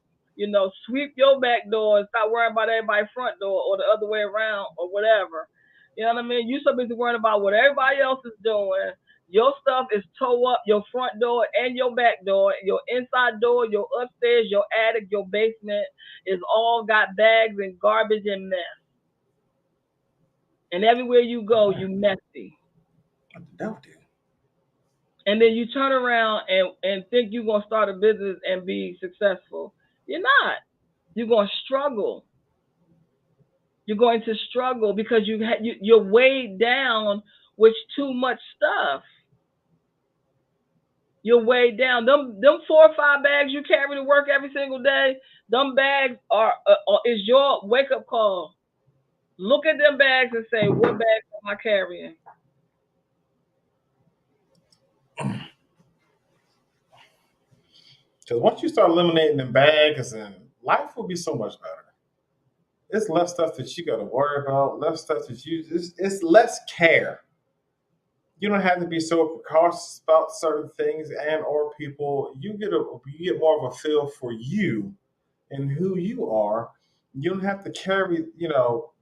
Sweep your back door and stop worrying about everybody's front door or the other way around or whatever. You know what I mean? You so busy worrying about what everybody else is doing. Your stuff is toe up, your front door and your back door, your inside door, your upstairs, your attic, your basement is all got bags and garbage and mess. And everywhere you go, Man, you messy. what the devil do? And then you turn around and think you're gonna start a business and be successful. You're not. You're gonna struggle. You're going to struggle because you're weighed down with too much stuff. You're weighed down. Them 4 or 5 bags you carry to work every single day. Them bags is your wake up call. Look at them bags and say, what bags am I carrying? Because once you start eliminating them bags, and life will be so much better. It's less stuff that you got to worry about, less stuff that it's less care. You don't have to be so precautious about certain things and or people. You get more of a feel for you and who you are. You don't have to carry,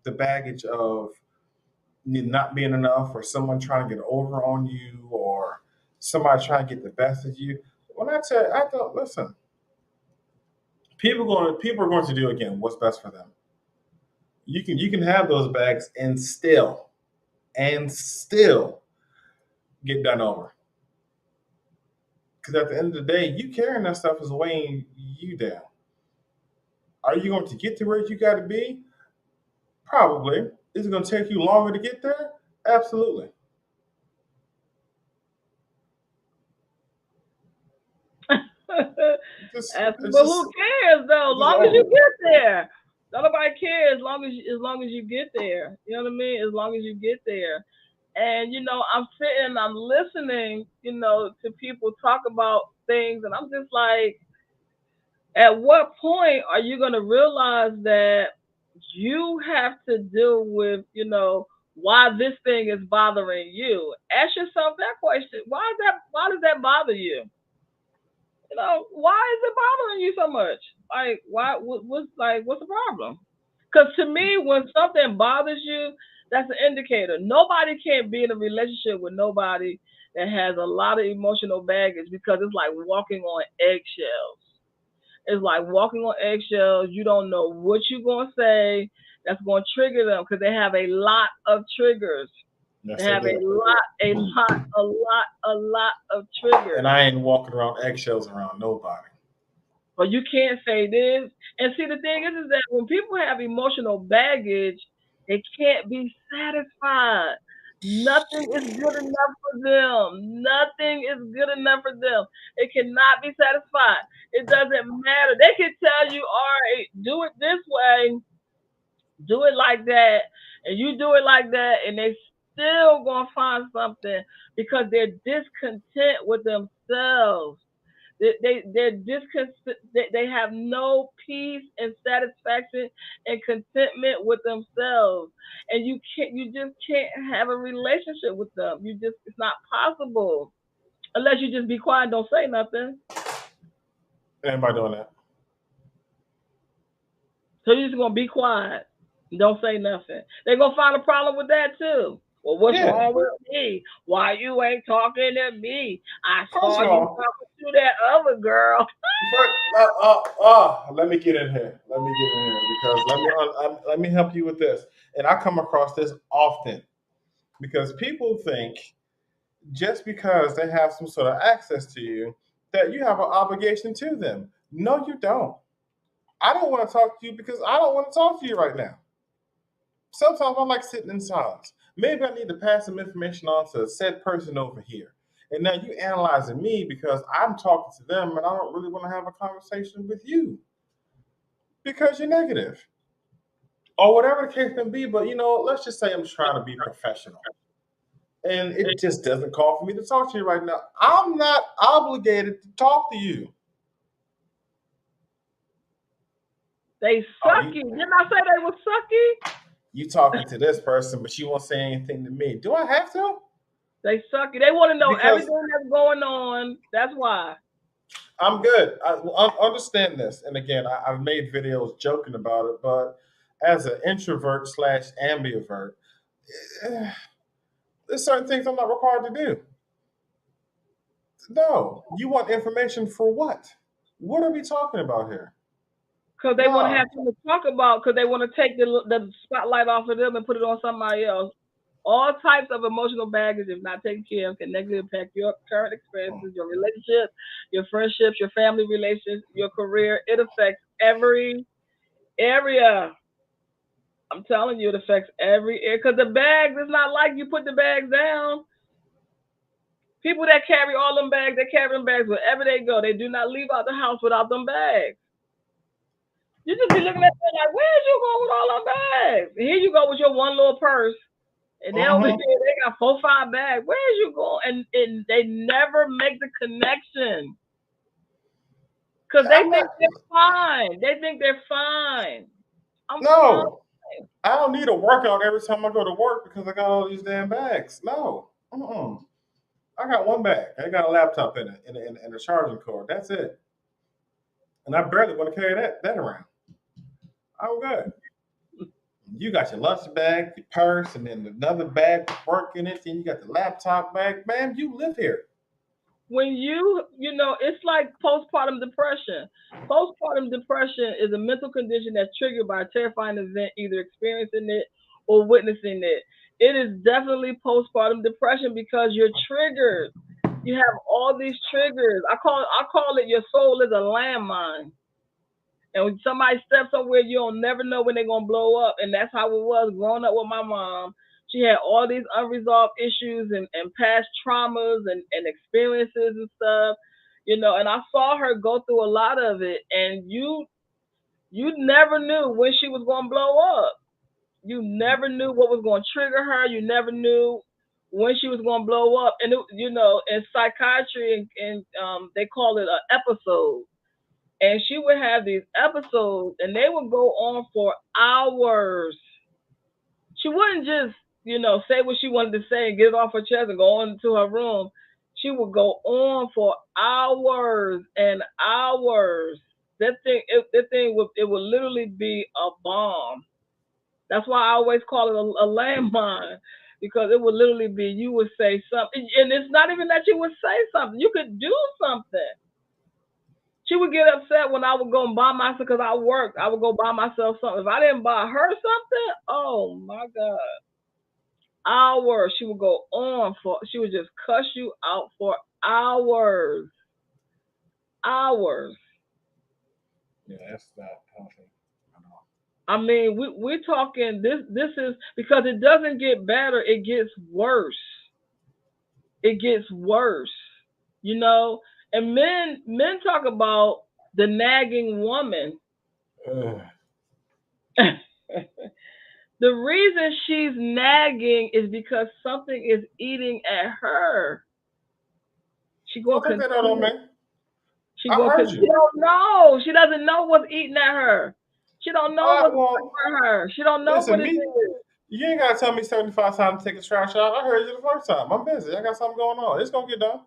the baggage of not being enough or someone trying to get over on you or somebody trying to get the best of you. When I tell you, I don't listen. People are going to do again what's best for them. You can have those bags and still get done over. Because at the end of the day, you carrying that stuff is weighing you down. Are you going to get to where you got to be? Probably. Is it going to take you longer to get there? Absolutely. Just, it's But who just, cares though? just Long as you over. get there. Nobody cares as long as you get there. You know what I mean? As long as you get there. And I'm sitting, I'm listening, to people talk about things, and I'm just like, at what point are you gonna realize that you have to deal with, why this thing is bothering you? Ask yourself that question. Why does that bother you? Why is it bothering you so much? Like, why? What's the problem? Because to me, when something bothers you, that's an indicator. Nobody can be in a relationship with nobody that has a lot of emotional baggage because it's like walking on eggshells. It's like walking on eggshells. You don't know what you're gonna say that's gonna trigger them because they have a lot of triggers. They Yes, they have a do. lot, a lot, a lot, a lot of And triggers. I ain't walking around eggshells around nobody. But you can't say this. And see, the thing is that when people have emotional baggage, they can't be satisfied. Nothing is good enough for them. Nothing is good enough for them. It cannot be satisfied. It doesn't matter. They can tell you, all right, do it this way, do it like that, and you do it like that, and they still gonna find something because they're discontent with themselves. They're they have no peace and satisfaction and contentment with themselves, and you just can't have a relationship with them. It's not possible unless you just be quiet and don't say nothing. Anybody doing that? So you're just gonna be quiet and don't say nothing. They're gonna find a problem with that too. Well, what's Yeah. wrong with me? Why you ain't talking to me? I First saw of you all, talking to that other girl. let me get in here. Let me get in here because let me help you with this. And I come across this often because people think just because they have some sort of access to you that you have an obligation to them. No, you don't. I don't want to talk to you because I don't want to talk to you right now. Sometimes I like sitting in silence. Maybe I need to pass some information on to a said person over here. And now you analyzing me because I'm talking to them and I don't really want to have a conversation with you because you're negative or whatever the case may be. But let's just say I'm trying to be professional and it just doesn't call for me to talk to you right now. I'm not obligated to talk to you. They Oh, sucky. Didn't I say they were sucky? you talking to this person, but you won't say anything to me. Do I have to? They sucky. They want to know Because everything that's going on. That's why. I'm good. Understand this, and again, I've made videos joking about it, but as an introvert slash ambivert, eh, there's certain things I'm not required to do. No, you want information for what? What are we talking about here? Because they want to have No. something to talk about. Because they want to take the spotlight off of them and put it on somebody else. All types of emotional baggage, if not taken care of, can negatively impact your current experiences, your relationships, your friendships, your family relations, your career. It affects every area. I'm telling you, it affects every area. Because the bags, it's not like you put the bags down. People that carry all them bags, they carry them bags wherever they go. They do not leave out the house without them bags. You just be looking at them like, where's you going with all them bags? And here you go with your one little purse. And then over here, Mm-hmm. they got 4, 5 bags. Where's you going? And they never make the connection. Because they I'm think not. they're fine. They think they're fine. I'm fine. No, I don't need a workout every time I go to work because I got all these damn bags. No. Mm-mm. I got one bag. I got a laptop in it and a charging cord. That's it. And I barely want to carry that around. I'm good. You got your lunch bag, your purse, and then another bag with work in it. Then you got the laptop bag. Man, you live here. When it's like postpartum depression. Postpartum depression is a mental condition that's triggered by a terrifying event, either experiencing it or witnessing it. It is definitely postpartum depression because you're triggered. You have all these triggers. I call it your soul is a landmine. And when somebody steps somewhere, you don't never know when they're gonna blow up. And that's how it was growing up with my mom. She had all these unresolved issues and past traumas and experiences and stuff, and I saw her go through a lot of it. And you never knew when she was gonna blow up. You never knew what was gonna trigger her. You never knew when she was gonna blow up. And in psychiatry and they call it an episode, and she would have these episodes and they would go on for hours. She wouldn't just, say what she wanted to say and get it off her chest and go on into her room. She would go on for hours and hours. That thing would literally be a bomb. That's why I always call it a landmine, because it would literally be, you would say something, and it's not even that you would say something. You could do something. She would get upset when I would go and buy myself, because I worked. I would go buy myself something. If I didn't buy her something, oh my God, hours. She would go on for. She would just cuss you out for hours, hours. Yeah, that's not healthy. I mean, we're talking this. This is because it doesn't get better; it gets worse. It gets worse. You know, and men talk about the nagging woman. Ugh. The reason she's nagging is because something is eating at her. She gonna Don't take that out on continue. me. She I gonna heard continue. She you. don't know. She doesn't know what's eating at her. She don't know I what's well, good for her. She don't know listen, what it me. is. You ain't gotta tell me 75 times to take a trash out. I heard you the first time. I'm busy. I got something going on. It's gonna get done.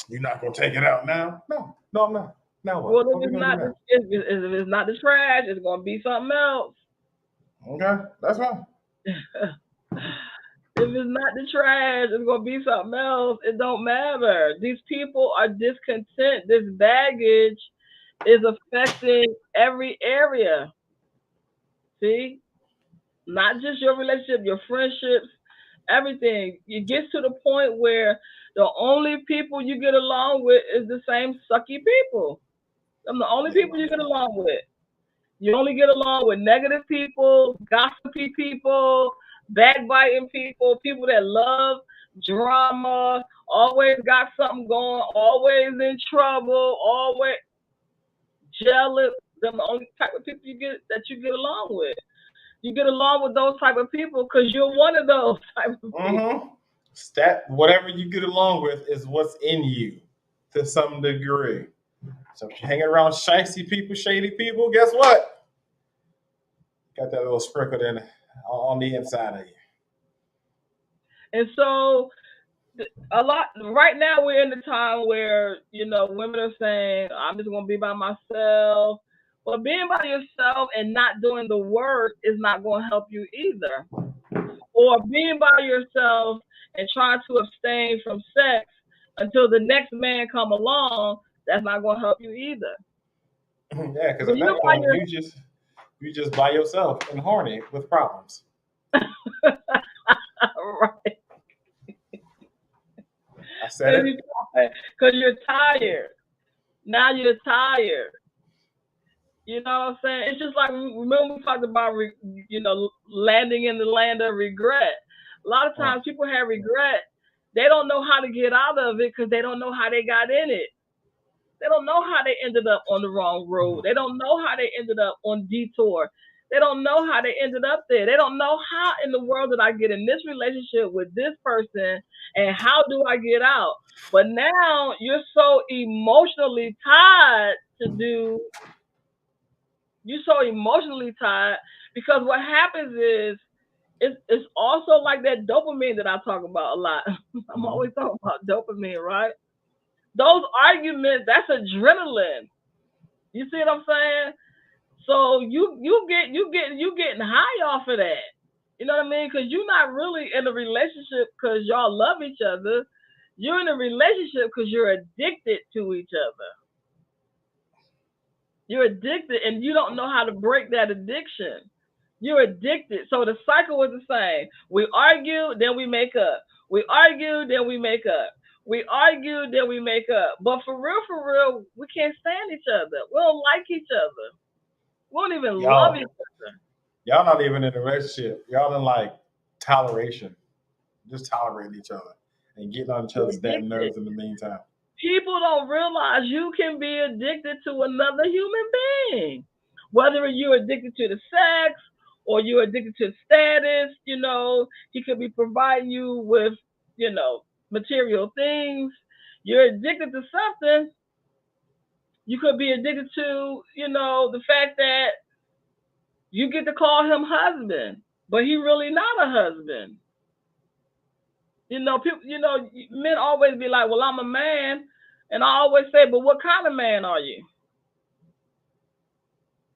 You're not gonna take it out now? No, no, I'm not. Now what? Well, if What are we it's gonna do not the now? if it's not the trash, it's gonna be something else. Okay, that's fine. If it's not the trash, it's gonna be something else. It don't matter. These people are discontent. This baggage is affecting every area. See, not just your relationship, your friendships, everything. It gets to the point where the only people you get along with is the same sucky people. I'm the only Yeah, people you get along with. You only get along with negative people, gossipy people, backbiting people, people that love drama, always got something going, always in trouble, always jealous. Them the only type of people you get along with. You get along with those type of people because you're one of those type of people. Mm-hmm. Stat whatever you get along with is what's in you to some degree. So if you're hanging around shicey people, shady people, guess what? Got that little sprinkle in on the inside of you. And so A lot right now we're in the time where women are saying I'm just going to be by myself. But being by yourself and not doing the work is not going to help you either. Or being by yourself and trying to abstain from sex until the next man come along, that's not going to help you either. Yeah, because When at you're that by point you just by yourself and horny with problems. your right, I said it. because you're tired. Now you're tired. You know what I'm saying? It's just like remember we talked about landing in the land of regret. A lot of Mm. times people have regret. They don't know how to get out of it because they don't know how they got in it. They don't know how they ended up on the wrong road. They don't know how they ended up on detour. They don't know how they ended up there. They don't know how in the world did I get in this relationship with this person and how do I get out. But now you're so emotionally tied to do you're so emotionally tied because what happens is it's also like that dopamine that I talk about a lot. I'm Mhm. always talking about dopamine, right? Those arguments, that's adrenaline. You see what I'm saying? So you getting high off of that. You know what I mean? Because you're not really in a relationship because y'all love each other. You're in a relationship because you're addicted to each other. You're addicted, and you don't know how to break that addiction. You're addicted. So the cycle is the same. We argue, then we make up. We argue, then we make up. We argue, then we make up. But for real, we can't stand each other. We don't like each other. We don't even love each Y'all, other. y'all not even in a relationship. Y'all in like toleration, just tolerating each other and getting on each We're other's damn addicted. nerves in the meantime. People don't realize you can be addicted to another human being. Whether you're addicted to the sex or you're addicted to status, he could be providing you with, material things. You're addicted to something. You could be addicted to, the fact that you get to call him husband, but he really not a husband. People, men always be like, "Well, I'm a man," and I always say, "But what kind of man are you?"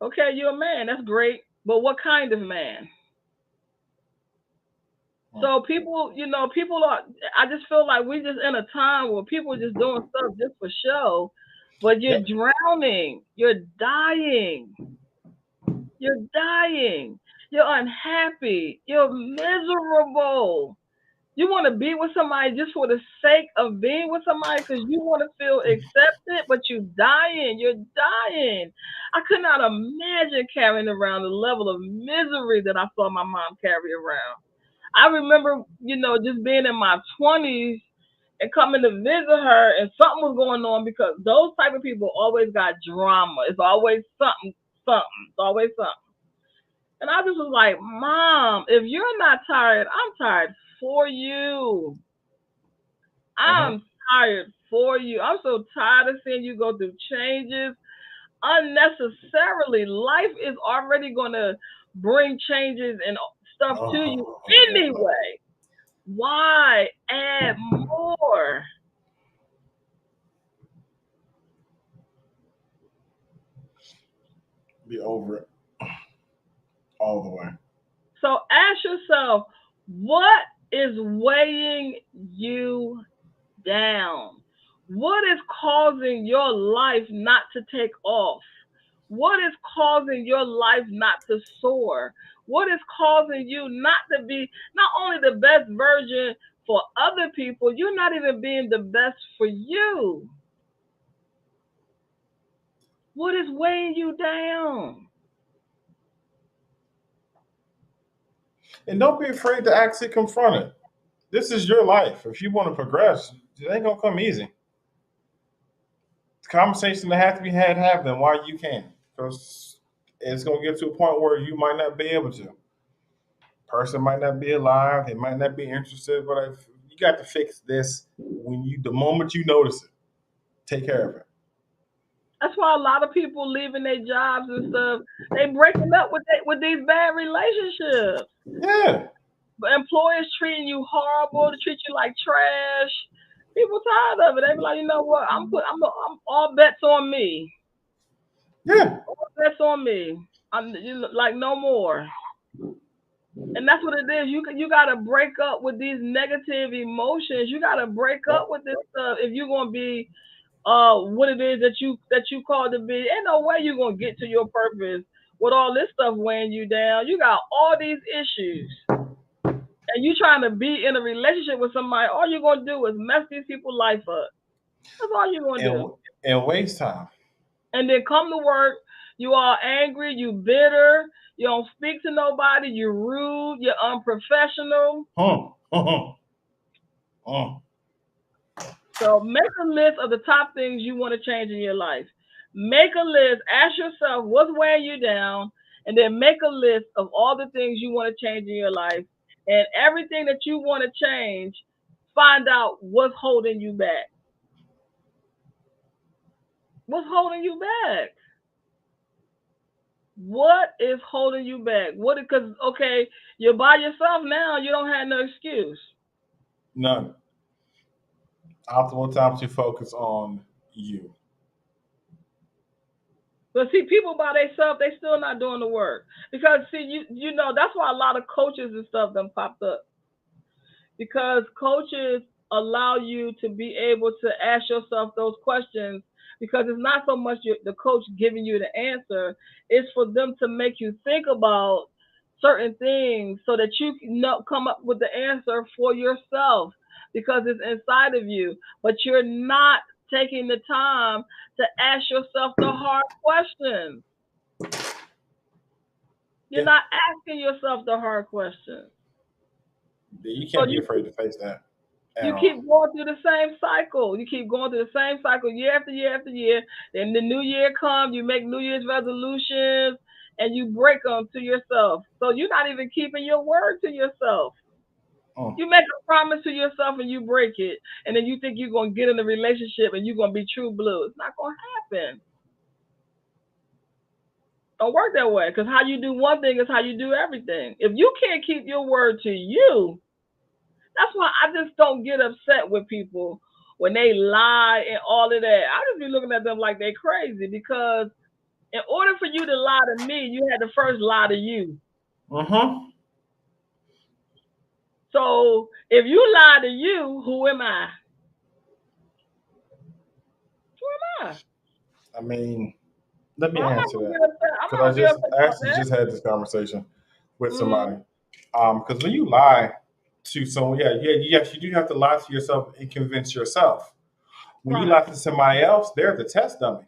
Okay, you're a man. That's great. But what kind of man? Mm. So people, people are. I just feel like we just in a time where people are just doing stuff just for show, but you're Yep. drowning. You're dying. You're dying. You're unhappy. You're miserable. You want to be with somebody just for the sake of being with somebody because you want to feel accepted, but you're dying. You're dying. I could not imagine carrying around the level of misery that I saw my mom carry around. I remember, just being in my 20s and coming to visit her, and something was going on because those type of people always got drama. It's always something, something. It's always something. And I just was like, Mom, if you're not tired, I'm tired for you. Hmm. I'm tired for you. I'm so tired of seeing you go through changes unnecessarily. Life is already going to bring changes and stuff to you Oh, yeah. anyway. Why add more? Be over it all the way. So ask yourself, what is weighing you down? What is causing your life not to take off? What is causing your life not to soar? What is causing you not to be not only the best version for other people, you're not even being the best for you? What is weighing you down? And don't be afraid to actually confront it. This is your life. If you want to progress, it ain't gonna come easy. It's a conversation that has to be had happening while you can, because it's gonna get to a point where you might not be able to. Person might not be alive. They might not be interested, but if you got to fix this the moment you notice it, take care of it. That's why a lot of people leaving their jobs and stuff, they breaking up with these bad relationships. Yeah. But employers treating you horrible, to treat you like trash. People tired of it. They be like, you know what? I'm all bets on me. Yeah. All bets on me. Like no more. And that's what it is. You gotta break up with these negative emotions. You gotta break up Yep. with this stuff if you're gonna be what it is that you called to be. Ain't no way you're gonna get to your purpose with all this stuff weighing you down. You got all these issues. And you trying to be in a relationship with somebody, all you're gonna do is mess these people's life up. That's all you're gonna And do. waste time. And then come to work, you all angry, you bitter, you don't speak to nobody, you're rude, you're unprofessional. Hmm. Hmm. Hmm. So make a list of the top things you want to change in your life. Make a list, ask yourself what's weighing you down, and then make a list of all the things you want to change in your life. And everything that you want to change, find out what's holding you back. What's holding you back? What is holding you back? What? Because okay, you're by yourself now. You don't have no excuse. None. Optimal time to focus on you. But see, people by themselves, they still not doing the work. Because see, you know that's why a lot of coaches and stuff done popped up. Because coaches allow you to be able to ask yourself those questions. Because it's not so much the coach giving you the answer; it's for them to make you think about certain things so that you can come up with the answer for yourself. Because it's inside of you, but you're not taking the time to ask yourself the hard questions. You're Yeah. not asking yourself the hard questions. You So can't be afraid to face that at you all. keep going through the same cycle. You keep going through the same cycle year after year after year. Then the new year comes, you make New Year's resolutions and you break them to yourself. So you're not even keeping your word to yourself. Mm. You make a promise to yourself and you break it. And then you think you're going to get in a relationship and you're going to be true blue. It's not going to happen. Don't work that way because how you do one thing is how you do everything. If you can't keep your word to you, that's why I just don't get upset with people when they lie and all of that. I just be looking at them like they crazy because in order for you to lie to me, you had to first lie to you. Mm-hmm. So if you lie to you, who am I? Who am I? I mean, let me I'm not answer gonna that get upset. I'm because not gonna get upset I about actually that. just had this conversation with somebody. Mm, Because when you lie to someone, yes, you do have to lie to yourself and convince yourself. When you right. lie to somebody else, they're the test dummy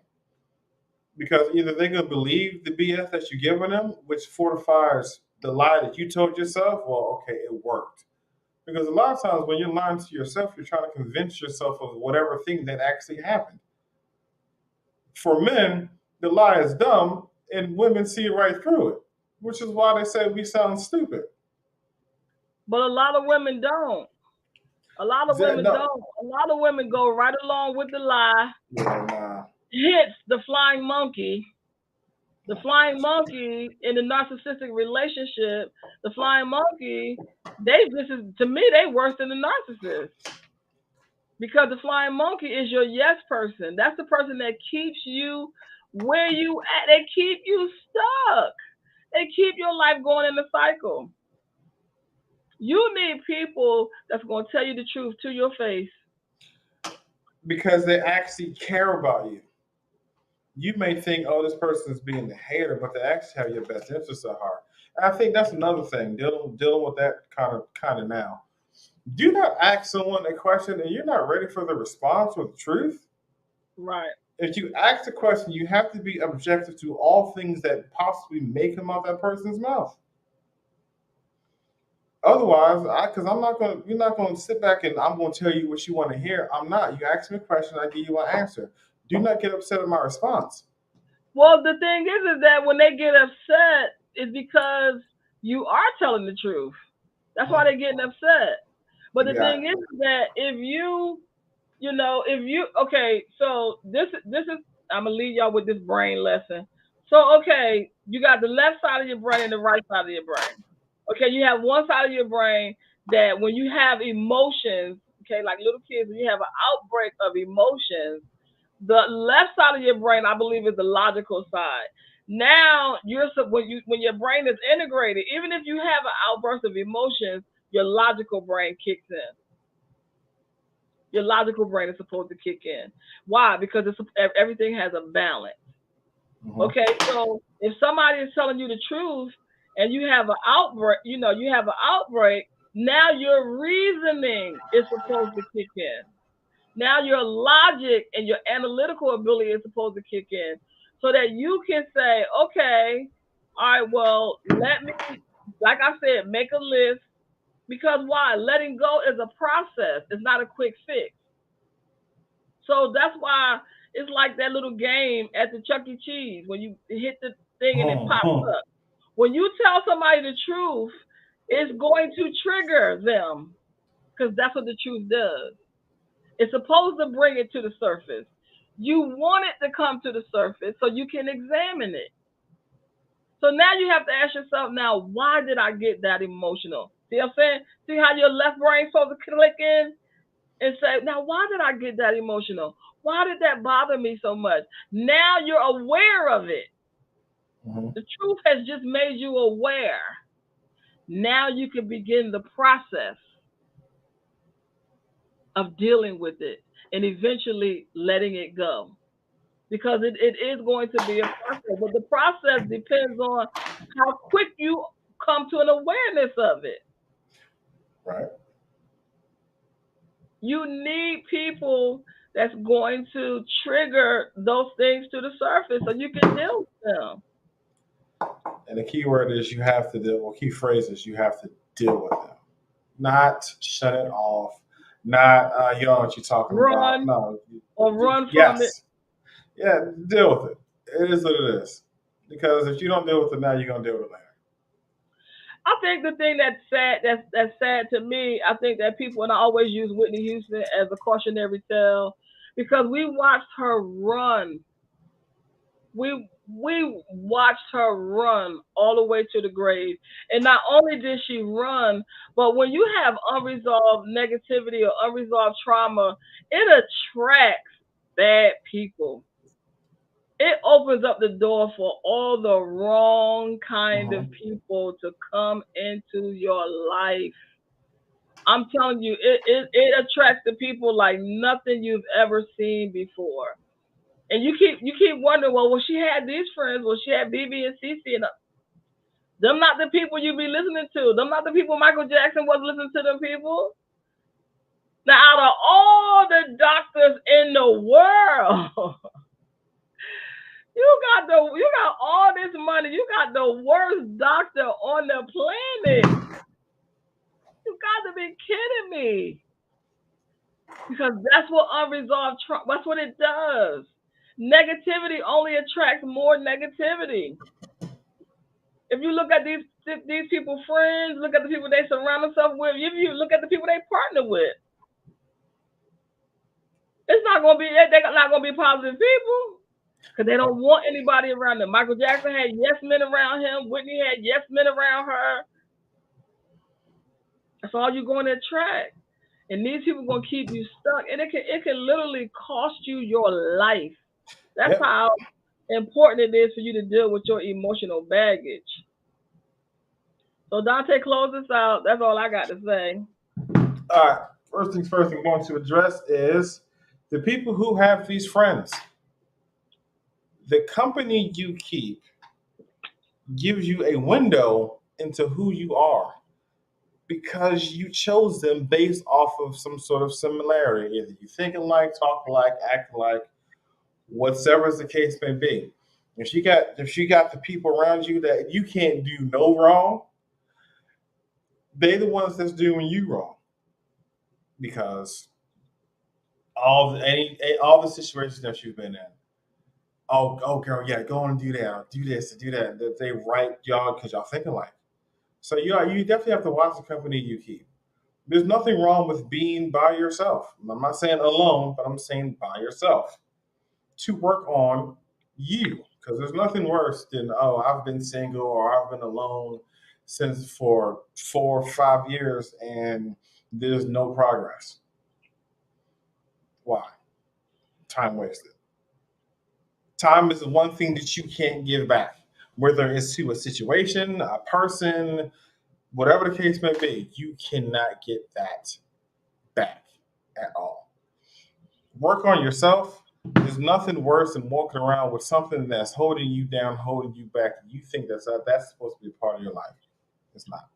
because either they're gonna believe the BS that you're giving them, which fortifies the lie that you told yourself. Well, okay, it worked. Because a lot of times when you're lying to yourself, you're trying to convince yourself of whatever thing that actually happened. For men, the lie is dumb, and women see right through it, which is why they say we sound stupid. But a lot of women don't. A lot of women No, don't. A lot of women go right along with the lie. yeah, nah, Hence the flying monkey. The flying monkey in the narcissistic relationship, the flying monkey, they this is to me they worse than the narcissist because the flying monkey is your yes person. That's the person that keeps you where you at. They keep you stuck. They keep your life going in a cycle. You need people that's going to tell you the truth to your face. because they actually care about you. You may think, oh, this person is being a hater, but they actually have your best interests at heart. And I think that's another thing dealing with that kind of now. Do not ask someone a question and you're not ready for the response or the truth. Right. If you ask a question, you have to be objective to all things that possibly may come out that person's mouth. Otherwise, because I'm not going, you're not going to sit back and I'm going to tell you what you want to hear. I'm not. You ask me a question, I give you an answer. Do not get upset at my response. Well, the thing is that when they get upset, it's because you are telling the truth. That's why they're getting upset. But the Yeah. thing is that if if you okay, so this is I'm gonna leave y'all with this brain lesson. So okay, you got the left side of your brain and the right side of your brain. Okay, you have one side of your brain that when you have emotions, okay, like little kids, when you have an outbreak of emotions, the left side of your brain, I believe, is the logical side. Now when your brain is integrated, even if you have an outburst of emotions, your logical brain kicks in. Your logical brain is supposed to kick in. Why? Because everything has a balance. Mm-hmm. Okay, so if somebody is telling you the truth and you have an outbreak, you have an outbreak, now your reasoning is supposed to kick in. Now your logic and your analytical ability is supposed to kick in so that you can say, okay, all right, well, let me, like I said, make a list. Because why? Letting go is a process, it's not a quick fix. So that's why it's like that little game at the Chuck E. Cheese when you hit the thing and it pops Mm-hmm. up. When you tell somebody the truth, it's going to trigger them because that's what the truth does. It's supposed to bring it to the surface. You want it to come to the surface so you can examine it. So now you have to ask yourself, now, why did I get that emotional? See what I'm saying? See how your left brain's supposed to click in and say, now, why did I get that emotional? Why did that bother me so much? Now you're aware of it. Mm-hmm. The truth has just made you aware. Now you can begin the process of dealing with it and eventually letting it go. Because it is going to be a process. But the process depends on how quick you come to an awareness of it. Right. You need people that's going to trigger those things to the surface so you can deal with them. And the key word is you have to deal. Well, key phrase is you have to deal with them, not shut it off, not you know what you're talking about. Run No, or run from it. yes, yeah, deal with it. It is what it is. Because if you don't deal with it now, you're gonna deal with it later. I think the thing that's sad, that's sad to me, I think that people, and I always use Whitney Houston as a cautionary tale, because we watched her run. We watched her run all the way to the grave. And not only did she run, but when you have unresolved negativity or unresolved trauma, it attracts bad people. It opens up the door for all the wrong kind of Mm-hmm. people to come into your life. I'm telling you, it attracts the people like nothing you've ever seen before. And you keep wondering, well, she had these friends, well, she had BB and CC, and them not the people you be listening to. Them not the people Michael Jackson was listening to. Them people. Now, out of all the doctors in the world, you got all this money. You got the worst doctor on the planet. You got to be kidding me. Because that's what unresolved trauma. That's what it does. Negativity only attracts more negativity. If you look at these people friends, look at the people they surround themselves with. If you look at the people they partner with, it's not gonna be they're not gonna be positive people because they don't want anybody around them. Michael Jackson had yes men around him. Whitney had yes men around her. That's all you're going to attract. And these people are gonna keep you stuck, and it can literally cost you your life. That's Yep. how important it is for you to deal with your emotional baggage. So Dante, close this out. That's all I got to say. All right. First things first, I'm going to address is the people who have these friends. The company you keep gives you a window into who you are because you chose them based off of some sort of similarity. Either you think alike, talk alike, act alike, whatever the case may be. If she got the people around you that you can't do no wrong, they the ones that's doing you wrong because all the situations that you've been in. Oh, girl, yeah, go on and do that, do this, do that. That they write y'all because y'all think alike. So you definitely have to watch the company you keep. There's nothing wrong with being by yourself. I'm not saying alone, but I'm saying by yourself to work on you because there's nothing worse than I've been single or I've been alone. since for 4 or 5 years, and there's no progress. Why? Time wasted. Time is the one thing that you can't give back, whether it's to a situation, a person, whatever the case may be. You cannot get that back at all. Work on yourself. There's nothing worse than walking around with something that's holding you down, holding you back. You think that's supposed to be a part of your life. It's not.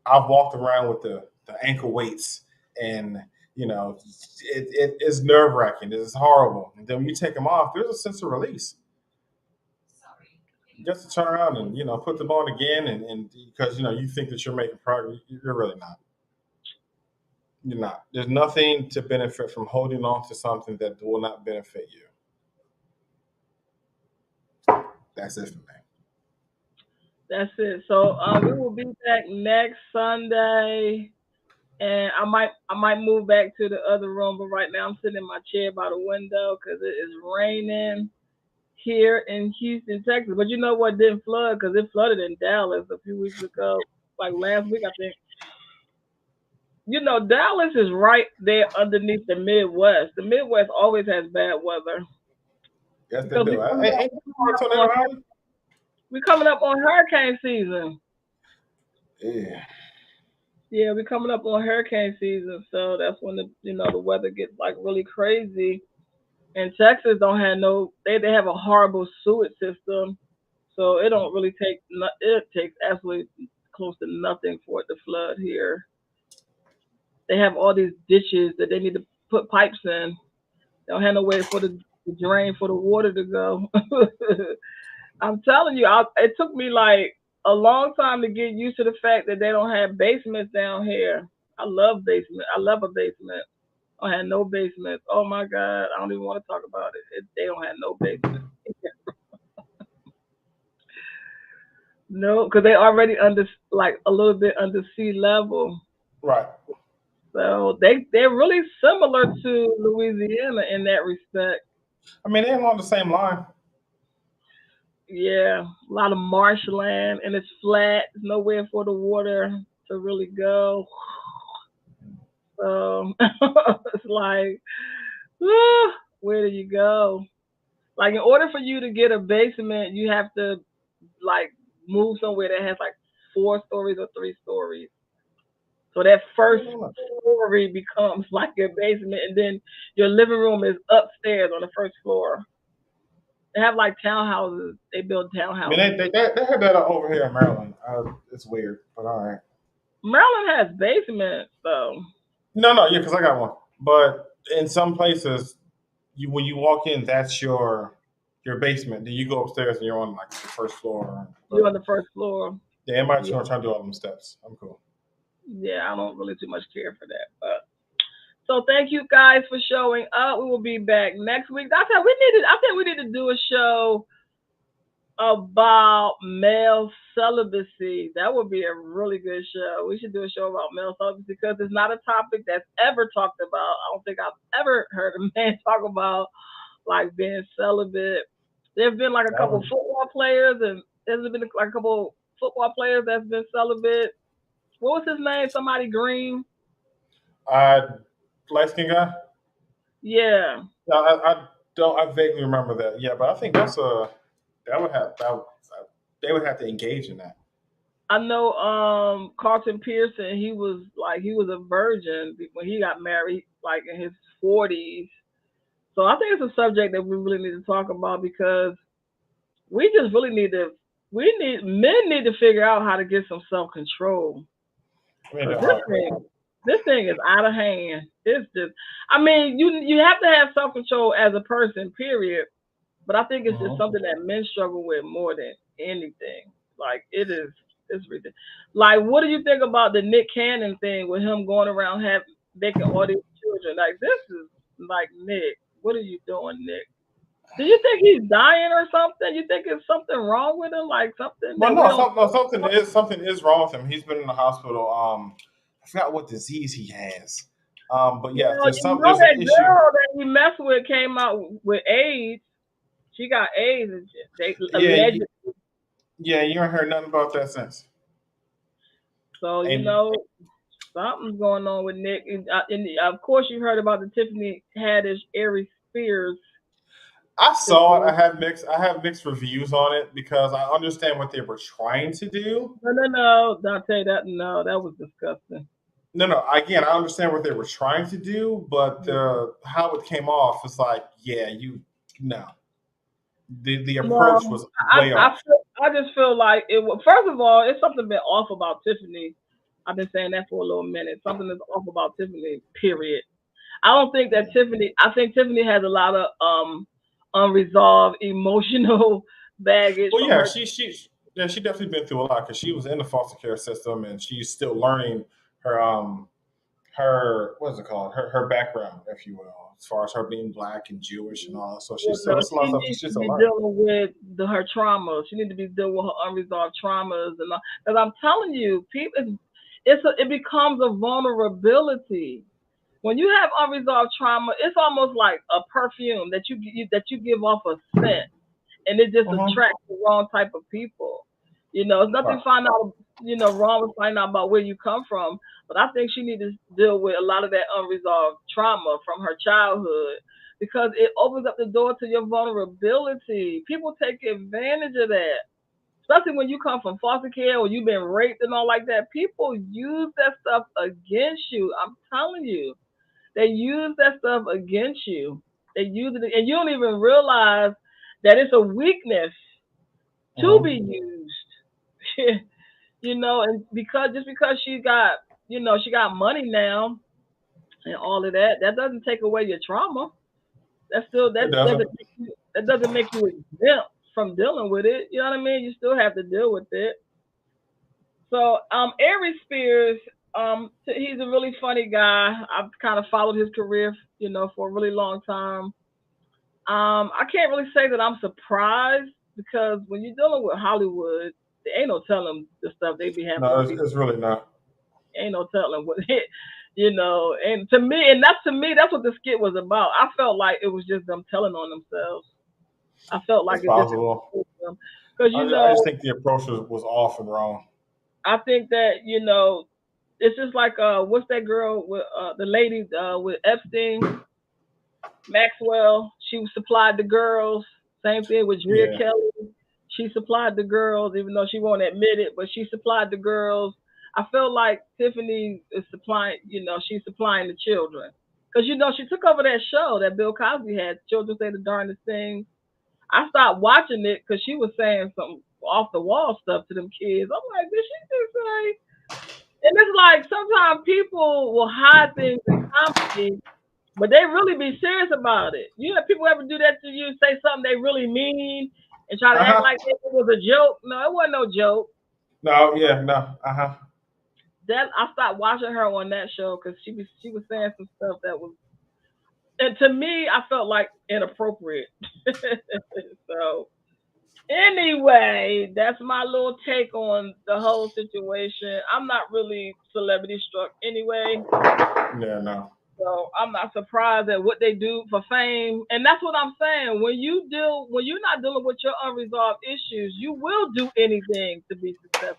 I've walked around with the ankle weights, and it's nerve wracking. It's horrible. And then when you take them off, there's a sense of release. Just to turn around and put them on again, and because you think that you're making progress, you're really not. You're not. There's nothing to benefit from holding on to something that will not benefit you. That's it for me. That's it. So we will be back next Sunday, and I might move back to the other room, but right now I'm sitting in my chair by the window because it is raining here in Houston, Texas. But you know what didn't flood? Because it flooded in Dallas a few weeks ago, like last week, I think. Dallas is right there underneath the Midwest. The Midwest always has bad weather. Yes, they Because do. Ain't Tornado Alley? we're coming up on hurricane season. Yeah. Yeah, we're coming up on hurricane season, so that's when the weather gets like really crazy. And Texas don't have they have a horrible sewage system, so it don't really it takes absolutely close to nothing for it to flood here. They have all these ditches that they need to put pipes in. They don't have no way for the drain for the water to go. I'm telling you, it took me like a long time to get used to the fact that they don't have basements down here. I love basement. I love a basement. I had no basement. Oh my God, I don't even want to talk about it. They don't have no basement. No, because they already under like a little bit under sea level. Right. So they're really similar to Louisiana in that respect. I mean, they're along the same line. Yeah, a lot of marshland and it's flat. There's nowhere for the water to really go. So it's like, where do you go? Like in order for you to get a basement, you have to like move somewhere that has like 4 stories or 3 stories. So that first story becomes like your basement, and then your living room is upstairs on the first floor. They have like townhouses. They build I mean, townhouses. they have that over here in Maryland. It's weird, but all right. Maryland has basements, though. No, yeah, because I got one. But in some places, when you walk in, that's your basement. Then you go upstairs and you're on like the first floor. You're on But the first floor. yeah, everybody's Yeah, trying to do all them steps. I'm cool. yeah. I don't really too much care for that, but so thank you guys for showing up. We will be back next week. I think we need to do a show about male celibacy. That would be a really good show. We should do a show about male celibacy because it's not a topic that's ever talked about. I don't think I've ever heard a man talk about like being celibate. There've been like a That couple was football players, and there's been like a couple football players that's been celibate. What was his name? Somebody Green. uh, light skin guy. Yeah, No, I don't. I vaguely remember that. Yeah, but I think that would have that. They would have to engage in that. I know. Carlton Pearson. He was a virgin when he got married, like in his 40s. So I think it's a subject that we really need to talk about because we just really need to. Men need to figure out how to get some self control I mean, because the this hard way. thing this thing is out of hand. It's just. I mean, you have to have self control as a person, period. But I think it's just Mhm. something that men struggle with more than anything. Like it is, it's ridiculous. Like, what do you think about the Nick Cannon thing with him going around making all these children? Like, this is like Nick. What are you doing, Nick? Do you think he's dying or something? You think it's something wrong with him? Like something Well, that we no, don't. something is wrong with him. He's been in the hospital. I forgot what disease he has. But yes, Well, there's an that issue. girl that he messed with came out with AIDS. She got AIDS, and they Yeah, allegedly. Yeah, you ain't heard nothing about that since. So And something's going on with Nick. And of course, you heard about the Tiffany Haddish, Aries Spears I saw it. situation. I have mixed reviews on it because I understand what they were trying to do. No, no, no. I'll tell you that. No, that was disgusting. No, no. Again, I understand what they were trying to do, but how it came off is like, yeah, you no. The approach No, was way off. I just feel like it was. First of all, it's something been off about Tiffany. I've been saying that for a little minute. Something is off about Tiffany. Period. I don't think that Tiffany. I think Tiffany has a lot of unresolved emotional baggage Well, from yeah, her. she definitely been through a lot because she was in the foster care system and she's still learning her her what is it called her background, if you will, as far as her being black and Jewish and all that. So You she's still know, there's a lot of she stuff needs she's to still be learning. dealing with her trauma. She needs to be dealing with her unresolved traumas and all. Because I'm telling you, people, it becomes a vulnerability. When you have unresolved trauma, it's almost like a perfume that you give off a scent, and it just Mm-hmm. attracts the wrong type of people. It's nothing Right. wrong with finding out about where you come from, but I think she needs to deal with a lot of that unresolved trauma from her childhood because it opens up the door to your vulnerability. People take advantage of that. Especially when you come from foster care or you've been raped and all like that, people use that stuff against you. I'm telling you, they use that stuff against you. They use it, and you don't even realize that it's a weakness to be Mm-hmm. used. And because she got money now and all of that, that doesn't take away your trauma. That still It doesn't. that doesn't make you exempt from dealing with it. You know what I mean? You still have to deal with it. So, Aries Spears, he's a really funny guy. I've kind of followed his career, for a really long time. I can't really say that I'm surprised because when you're dealing with Hollywood, there ain't no telling the stuff they be having No, on people. it's really not. Ain't no telling what And to me, that's what the skit was about. I felt like it was just them telling on themselves. I felt It's like it just possible. them because I just think the approach was off and wrong. I think that it's just like what's that girl with the lady with Epstein, Maxwell. She supplied the girls. Same thing with Drea Yeah. Kelly. She supplied the girls, even though she won't admit it, but she supplied the girls. I feel like Tiffany is supplying, she's supplying the children. Because, she took over that show that Bill Cosby had, Children Say the Darndest Things. I stopped watching it because she was saying some off the wall stuff to them kids. I'm like, did she just say? And it's like sometimes people will hide things in comedy but they really be serious about it. You know, people ever do that to you, say something they really mean and try to Uh act huh. like it was a joke. No, it wasn't no joke. No. Yeah. No. Uh huh. That I stopped watching her on that show because she was saying some stuff that was, and to me, I felt like inappropriate. So anyway, that's my little take on the whole situation. I'm not really celebrity struck anyway. Yeah. No. So I'm not surprised at what they do for fame. And that's what I'm saying. When you're not dealing with your unresolved issues, you will do anything to be successful.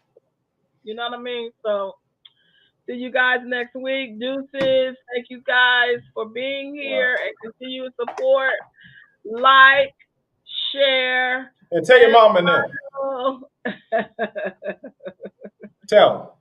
You know what I mean? So see you guys next week. Deuces. Thank you guys for being Right. here and continue to support, like, share, And tell your and mom and them. follow. Tell 'em.